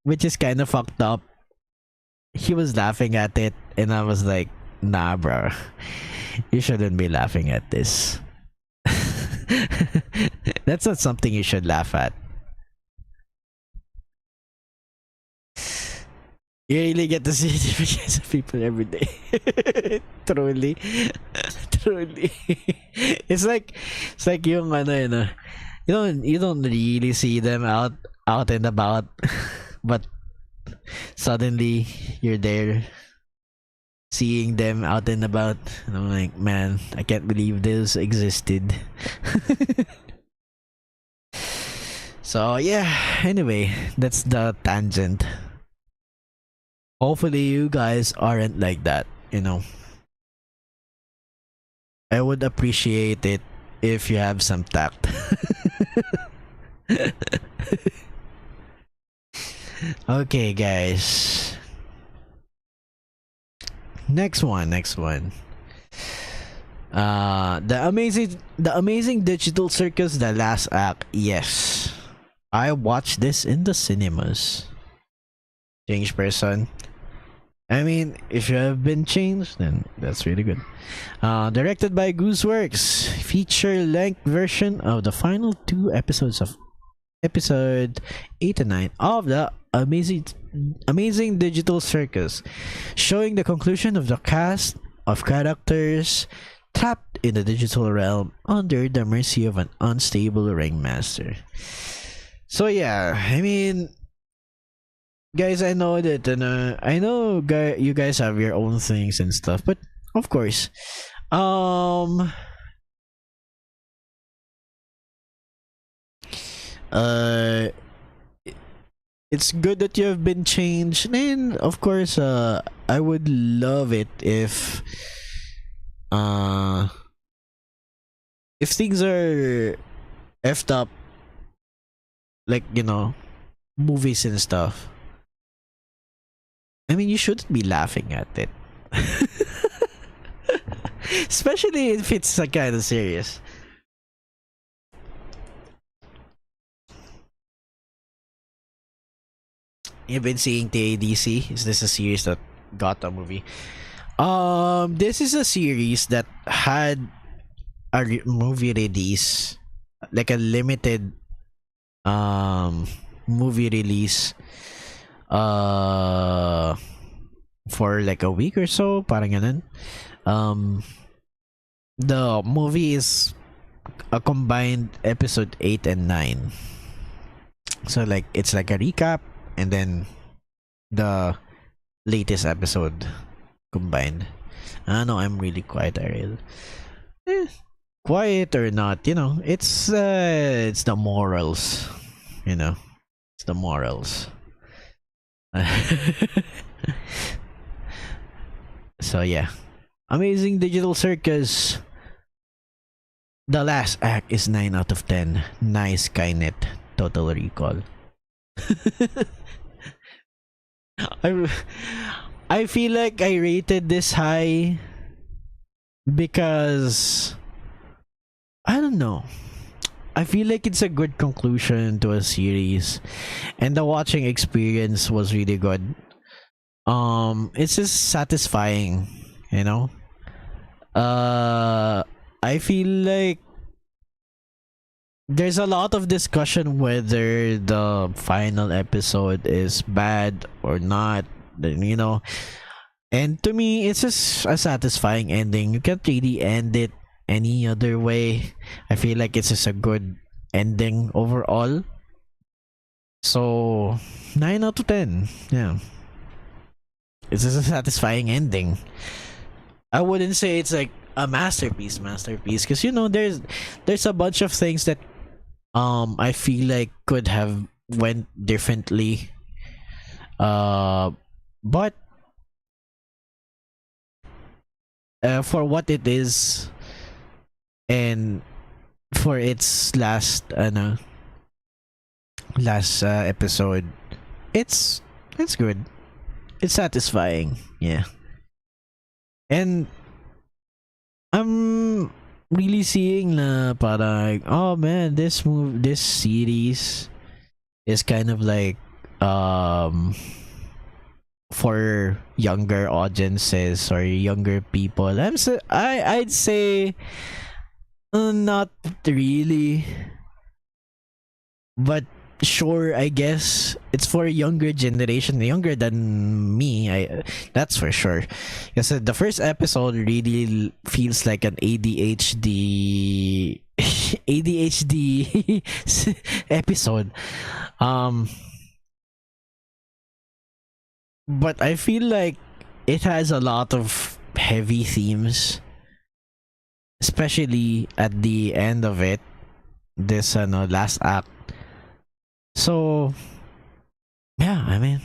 which is kind of fucked up, he was laughing at it, and I was like, nah, bro, you shouldn't be laughing at this. That's not something you should laugh at. You really get to see different kinds of people every day. Truly. Truly. It's like yung ano, you don't really see them out and about, but suddenly you're there seeing them out and about, and I'm like, man, I can't believe this existed. So yeah, anyway, that's the tangent. Hopefully you guys aren't like that, you know. I would appreciate it if you have some tact. Okay, guys. Next one. The amazing digital circus, the last act. Yes, I watched this in the cinemas. Change person. I mean, if you have been changed, then that's really good. Directed by Gooseworks, feature-length version of the final 2 episodes of episode 8 and 9 of the amazing digital circus, showing the conclusion of the cast of characters trapped in the digital realm under the mercy of an unstable ringmaster. So yeah, I mean, guys, I know that you guys have your own things and stuff, but of course, it's good that you have been changed, and of course, I would love it if things are effed up, like, you know, movies and stuff. I mean, you shouldn't be laughing at it. Especially if it's a kind of serious. You've been seeing TADC? Is this a series that got a movie? This is a series that had a movie release, like a limited movie release for like a week or so, parang ganun. The movie is a combined episode 8 and 9. So like it's like a recap and then the latest episode combined. I know I'm really quiet, Ariel. quiet or not, it's the morals, it's the morals. So yeah, Amazing Digital Circus. The last act is 9 out of 10. Nice Skynet. Total Recall. I I feel like I rated this high because I don't know. I feel like it's a good conclusion to a series, and the watching experience was really good. It's just satisfying, you know. I feel like there's a lot of discussion whether the final episode is bad or not, and to me it's just a satisfying ending. You can't really end it any other way. I feel like it's just a good ending overall. So 9 out of 10. Yeah, it's just a satisfying ending. I wouldn't say it's like a masterpiece because there's a bunch of things that I feel like could have went differently, but for what it is and for its last episode, it's good, it's satisfying. Yeah, and I'm really seeing na parang, oh man, this series is kind of like for younger audiences or younger people. I'd say not really, but sure, I guess it's for a younger generation, younger than me. That's for sure. Because the first episode really feels like an ADHD ADHD episode. But I feel like it has a lot of heavy themes, especially at the end of it. This last act. So yeah, I mean,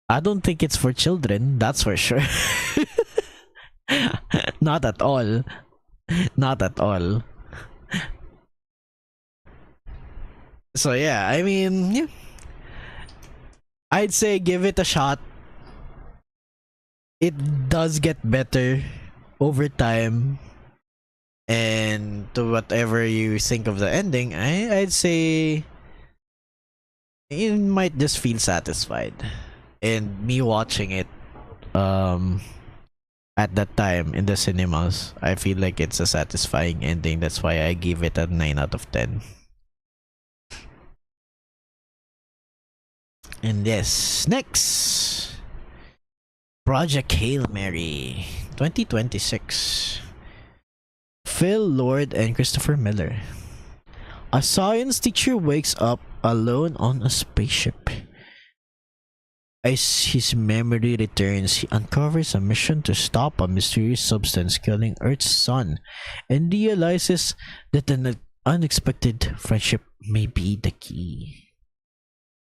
I don't think it's for children, that's for sure. Not at all. Not at all. So yeah, I mean, yeah. I'd say give it a shot. It does get better over time. And to whatever you think of the ending, I'd say you might just feel satisfied. And me watching it at that time in the cinemas, I feel like it's a satisfying ending. That's why I give it a 9 out of 10. And yes, next, Project Hail Mary 2026. Phil Lord and Christopher Miller. A science teacher wakes up alone on a spaceship. As his memory returns, he uncovers a mission to stop a mysterious substance killing Earth's sun and realizes that an unexpected friendship may be the key.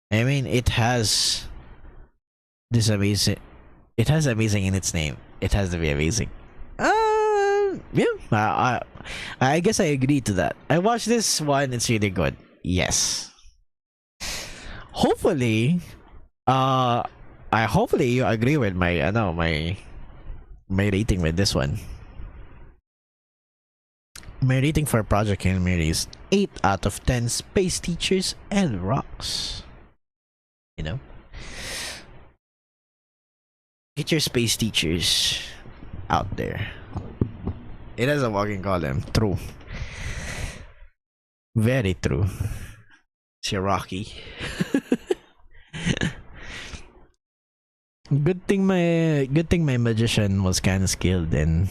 I mean, it has amazing in its name. It has to be amazing. Yeah, I guess I agree to that. I watched this one, it's really good. Yes. Hopefully, hopefully you agree with my my rating with this one. My rating for Project Hail Mary is 8 out of 10 space teachers and rocks. Get your space teachers out there. It has a walking golem. True. Very true. Cherokee. Good thing my magician was kind of skilled and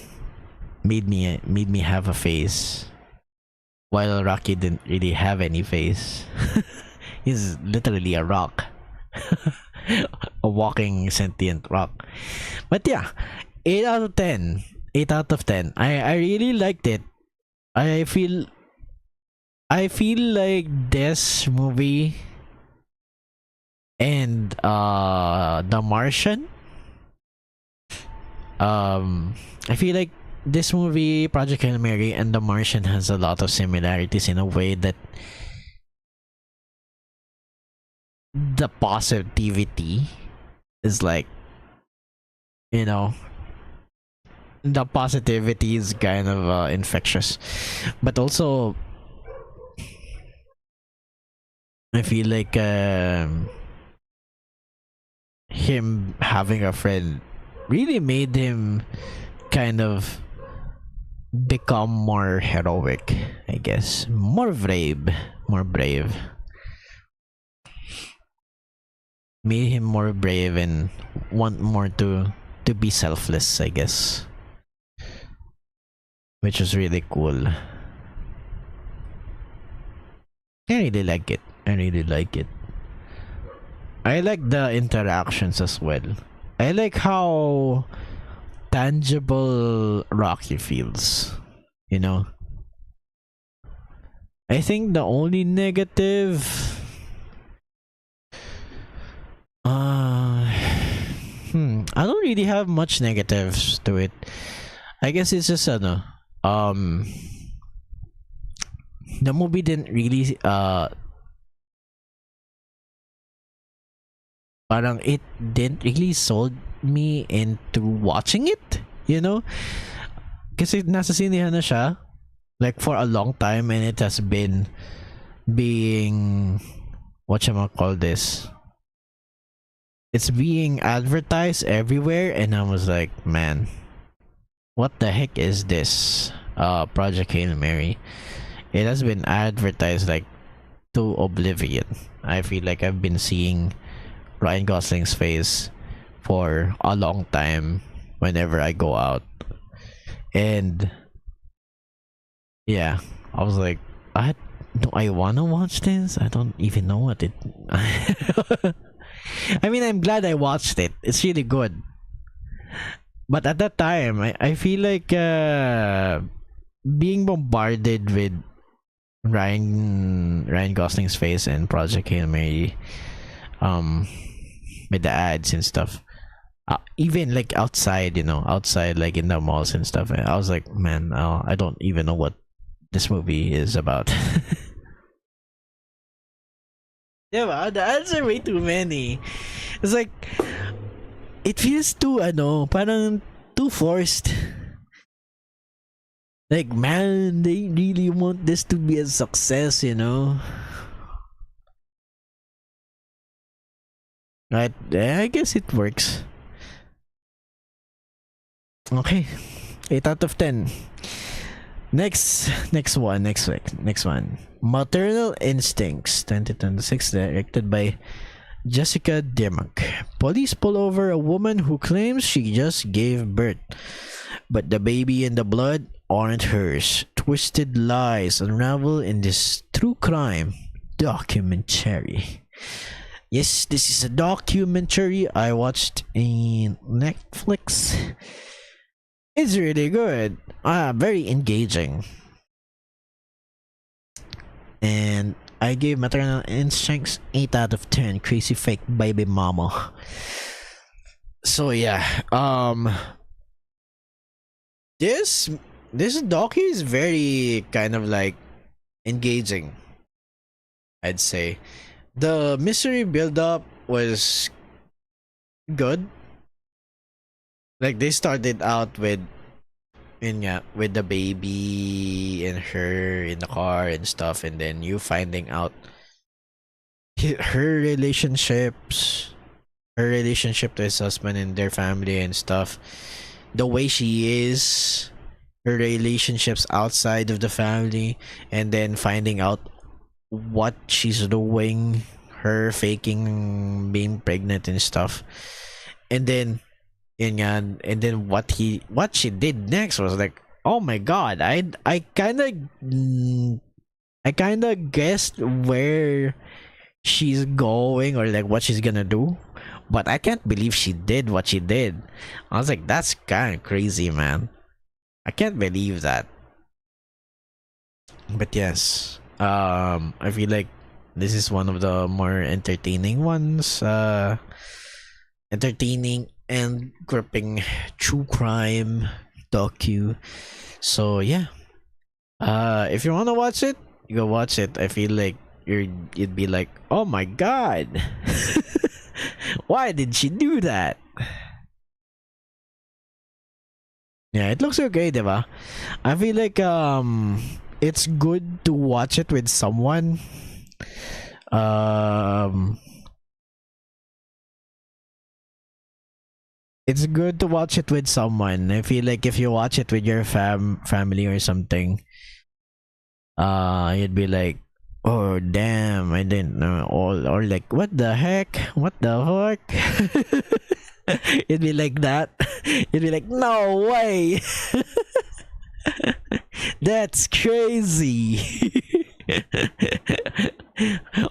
made me have a face, while Rocky didn't really have any face. He's literally a rock. A walking sentient rock. But yeah, 8 out of 10. 8 out of 10. I really liked it. I feel like this movie and The Martian, I feel like this movie, Project Hail Mary, and The Martian has a lot of similarities in a way that the positivity is like, you know, the positivity is kind of infectious, but also I feel like him having a friend really made him kind of become more heroic, I guess, more brave, made him more brave and want more to be selfless, I guess, which is really cool. I really like it. I like the interactions as well. I like how tangible Rocky feels, you know. I think the only negative I don't really have much negatives to it. I guess it's just the movie didn't really parang it didn't really sold me into watching it, you know? Kasi nasa sinehan na siya like for a long time, and it has been being whatchamacall this, it's being advertised everywhere, and I was like, man, what the heck is this Project Hail Mary? It has been advertised like to oblivion. I feel like I've been seeing Ryan Gosling's face for a long time whenever I go out, and yeah, I was like, do I wanna watch this? I don't even know what it I mean, I'm glad I watched it. It's really good. But at that time, I feel like being bombarded with Ryan Gosling's face and Project Hail Mary, with the ads and stuff. Even like outside, outside like in the malls and stuff. I was like, man, I don't even know what this movie is about. Yeah, the ads are way too many. It's like, it feels too, parang too forced. Like, man, they really want this to be a success, Right? I guess it works. Okay. 8 out of 10. Next one. Maternal Instincts, 2026, directed by Jessica Dimmock. Police pull over a woman who claims she just gave birth, but the baby and the blood aren't hers. Twisted lies unravel in this true crime documentary. Yes, this is a documentary I watched in Netflix. It's really good. Very engaging. And I gave Maternal Instincts 8 out of 10. Crazy fake baby mama. So yeah, this docu is very kind of like engaging, I'd say. The mystery build up was good. Like, they started out with the baby and her in the car and stuff, and then you finding out her relationship to his husband and their family and stuff, the way she is, her relationships outside of the family, and then finding out what she's doing, her faking being pregnant and stuff, and then what she did next was like, oh my god, I kind of guessed where she's going or like what she's gonna do, but I can't believe she did what she did. I was like, that's kind of crazy, man. I can't believe that. But yes, I feel like this is one of the more entertaining ones. Entertaining and gripping true crime docu. So yeah, if you wanna watch it, you go watch it. I feel like you'd be like, oh my god, why did she do that? Yeah, it looks okay, diba? I feel like it's good to watch it with someone. Um it's good to watch it with someone. I feel like if you watch it with your family or something, you'd be like, oh damn, I didn't know, or like, what the heck, what the fuck. It'd be like that. It'd be like, no way. That's crazy.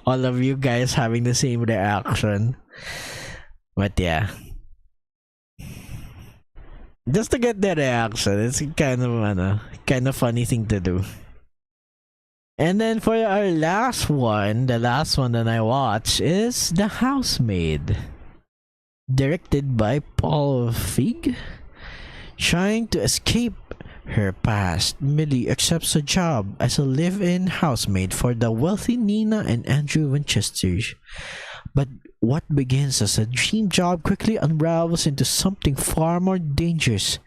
All of you guys having the same reaction. But yeah, just to get the reaction, it's kind of funny thing to do. And then for our last one, the last one that I watched is The Housemaid, directed by Paul Feig. Trying to escape her past, Millie accepts a job as a live-in housemaid for the wealthy Nina and Andrew Winchesters. But what begins as a dream job quickly unravels into something far more dangerous.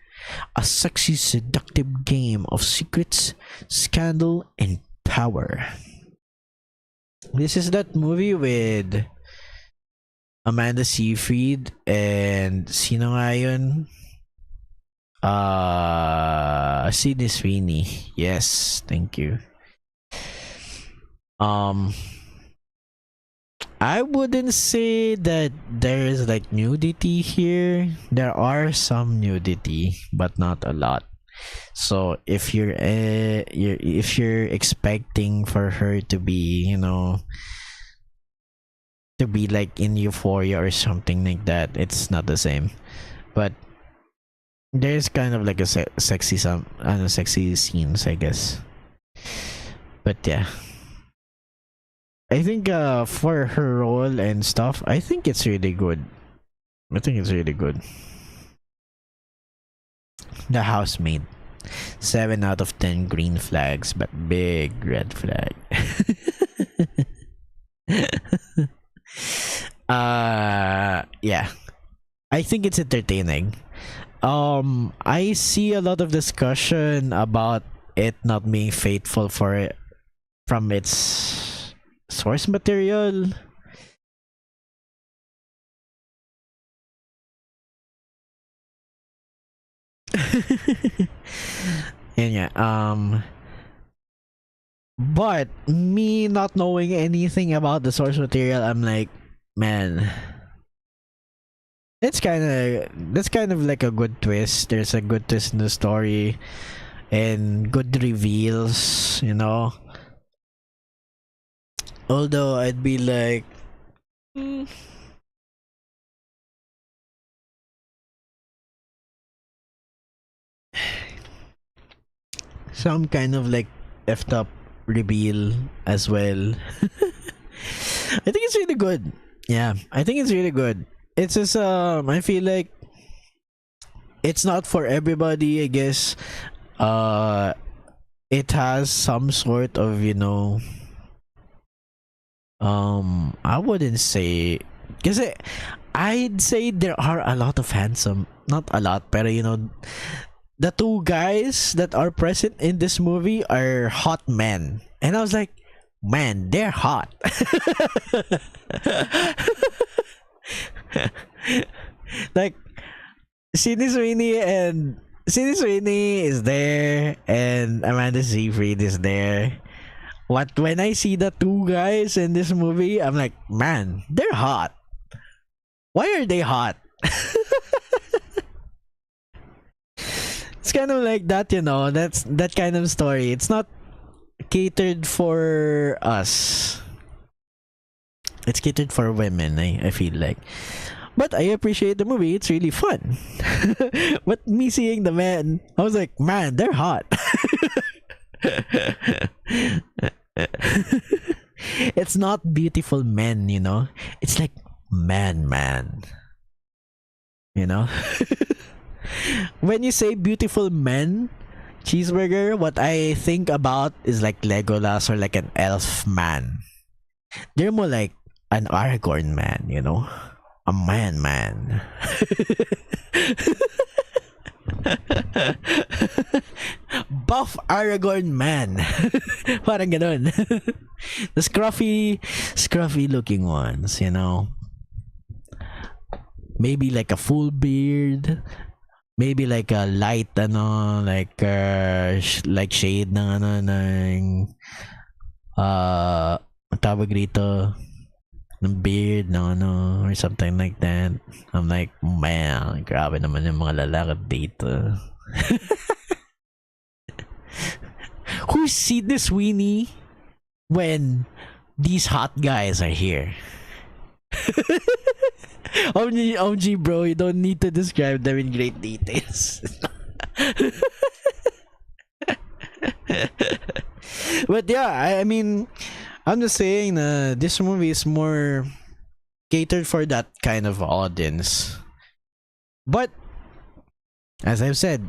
A sexy, seductive game of secrets, scandal, and power. This is that movie with Amanda Seyfried and sino nga yun? Sydney Sweeney. Yes, thank you. I wouldn't say that there is like nudity here. There are some nudity, but not a lot. So if you're expecting for her to be, to be like in Euphoria or something like that, it's not the same. But there's kind of like a sexy scenes, I guess. But yeah, I think for her role and stuff, I think it's really good. The Housemaid, 7 out of 10 green flags, but big red flag. Yeah, I think it's entertaining. I see a lot of discussion about it not being faithful for it from its source material. And yeah, but me not knowing anything about the source material, I'm like, man, that's kind of like a good twist. There's a good twist in the story and good reveals, Although I'd be like, some kind of like effed up reveal as well. I think it's really good. Yeah, I think it's really good. It's just I feel like it's not for everybody, I guess. It has some sort of, I wouldn't say, because I'd say there are a lot of handsome, not a lot, but the two guys that are present in this movie are hot men, and I was like, man, they're hot. Like, Sydney Sweeney is there, and Amanda Seyfried is there. When I see the two guys in this movie, I'm like, man, they're hot. Why are they hot? It's kind of like that, that's that kind of story. It's not catered for us. It's catered for women, I feel like. But I appreciate the movie. It's really fun. But me seeing the men, I was like, man, they're hot. It's not beautiful men, you know. It's like man. You know. When you say beautiful men, cheeseburger, what I think about is like Legolas or like an elf man. They're more like an Aragorn man, you know? A man. Buff Aragorn man. Parang ganun. The scruffy looking ones, you know? Maybe like a full beard. Maybe like a light like shade ng tawag rito ng beard or something like that. I'm like, man, grabe naman yung mga lalaki dito. Who's seen this Sweeney when these hot guys are here? OG bro, you don't need to describe them in great details. But yeah, I mean, I'm just saying this movie is more catered for that kind of audience. But as I've said,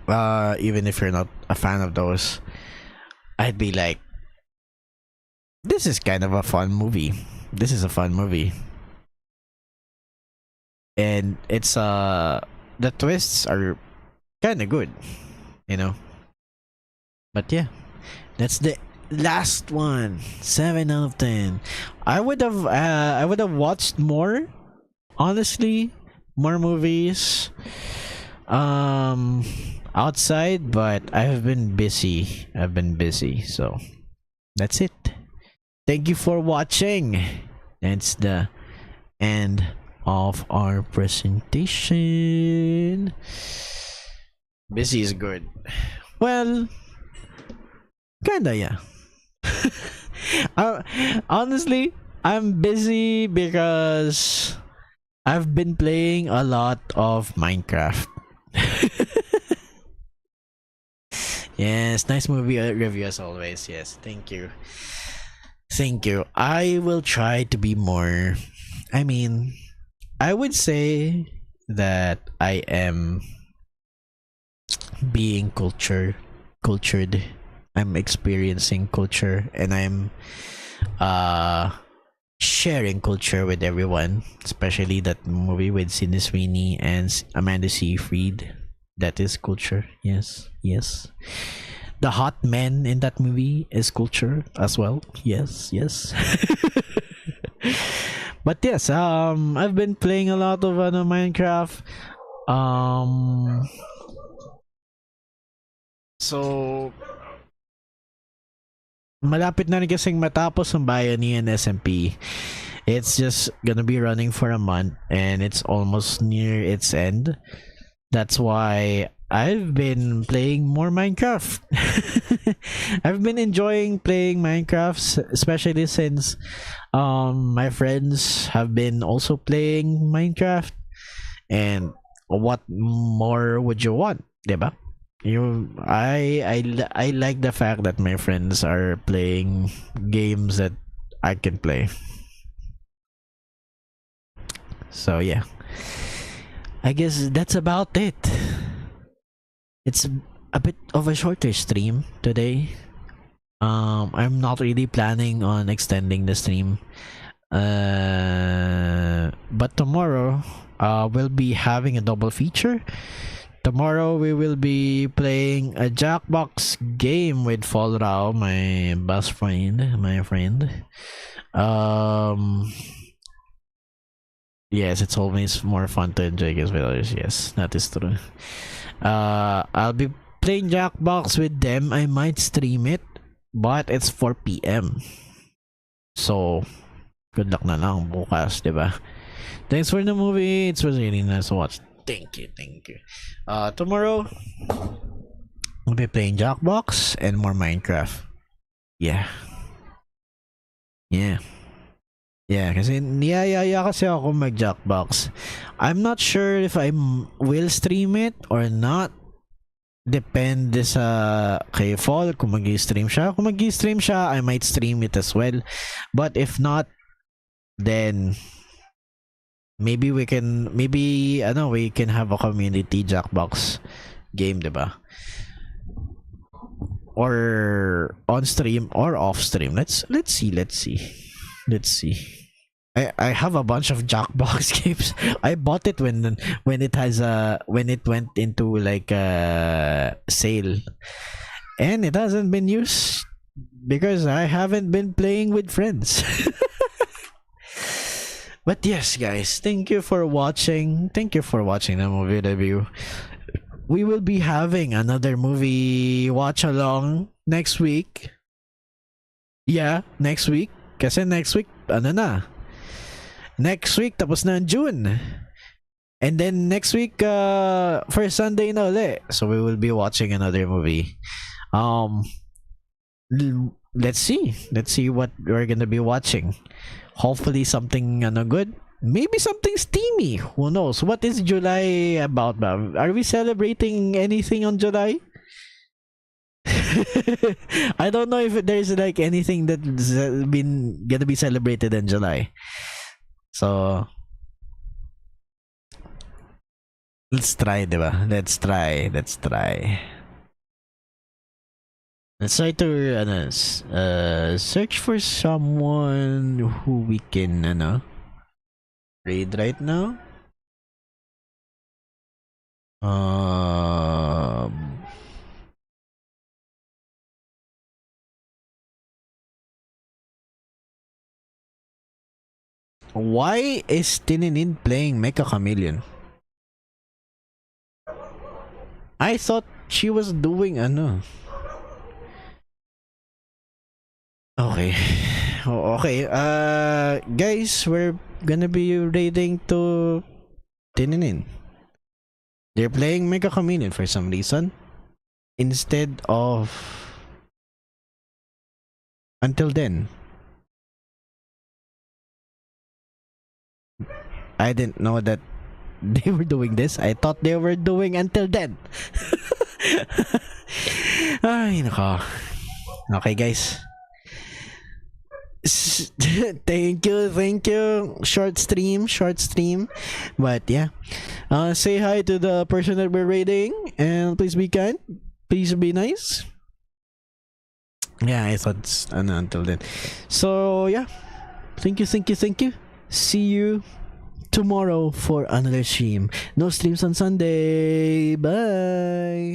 even if you're not a fan of those, I'd be like, this is kind of a fun movie. This is a fun movie. And it's the twists are kind of good, you know. But yeah, that's the last one. 7 out of 10. I would have watched more, honestly, more movies outside, but I've been busy, so that's it. Thank you for watching. That's the end of our presentation. Busy is good. Well, kinda, yeah. Honestly, I'm busy because I've been playing a lot of Minecraft. Yes, nice movie review as always. Yes, thank you. I will try to be more. I mean, I would say that I am being cultured. I'm experiencing culture, and I'm sharing culture with everyone, especially that movie with Sydney Sweeney and Amanda Seyfried. That is culture. Yes. The hot men in that movie is culture as well. Yes. But yes, I've been playing a lot of Minecraft. So malapit na rin kasing matapos ang Bayani and SMP. It's just gonna be running for a month, and it's almost near its end. That's why I've been playing more Minecraft. I've been enjoying playing Minecraft, especially since my friends have been also playing Minecraft. And what more would you want, diba? I like the fact that my friends are playing games that I can play. So yeah, I guess that's about it. It's a bit of a shorter stream today. I'm not really planning on extending the stream. But tomorrow, we'll be having a double feature. Tomorrow we will be playing a Jackbox game with Fall Rao, my best friend, Yes, it's always more fun to enjoy games with others. Yes, that is true. I'll be playing Jackbox with them. I might stream it, but it's 4 p.m. So, good luck na lang bukas, diba? Thanks for the movie. It was really nice to watch. Thank you. Tomorrow, I'll be playing Jackbox and more Minecraft. Yeah. Yeah, kasi niyayaya kasi ako mag-Jackbox. I'm not sure if I will stream it or not. Depende sa kay Fall kung mag-stream siya. Kung mag-stream siya, I might stream it as well. But if not, then maybe we can have a community Jackbox game, diba? Or on stream or off stream. Let's see. I have a bunch of Jackbox games. I bought it when it went into like a sale, and it hasn't been used because I haven't been playing with friends. But yes, guys, thank you for watching the movie review. We will be having another movie watch along next week. Yeah, next week. Kasi next week, next week, tapos na ang June. And then next week, first Sunday na ulit. So we will be watching another movie. Let's see what we're gonna be watching. Hopefully something good. Maybe something steamy. Who knows? What is July about? Are we celebrating anything on July? I don't know if there's like anything that's been gonna be celebrated in July. So let's try, diba? Let's try. Let's try to search for someone who we can raid right now. Why is Tininin playing Mecha Chameleon? I thought she was doing Okay. Okay. Guys, we're gonna be raiding to Tininin. They're playing Mecha Chameleon for some reason instead of Until Then. I didn't know that they were doing this. I thought they were doing Until Then. Ay, nako. Okay, guys. Thank you. Short stream. But yeah. Say hi to the person that we're raiding, and please be kind. Please be nice. Yeah, I thought it's Until Then. So yeah. Thank you. See you tomorrow for another stream. No streams on Sunday. Bye.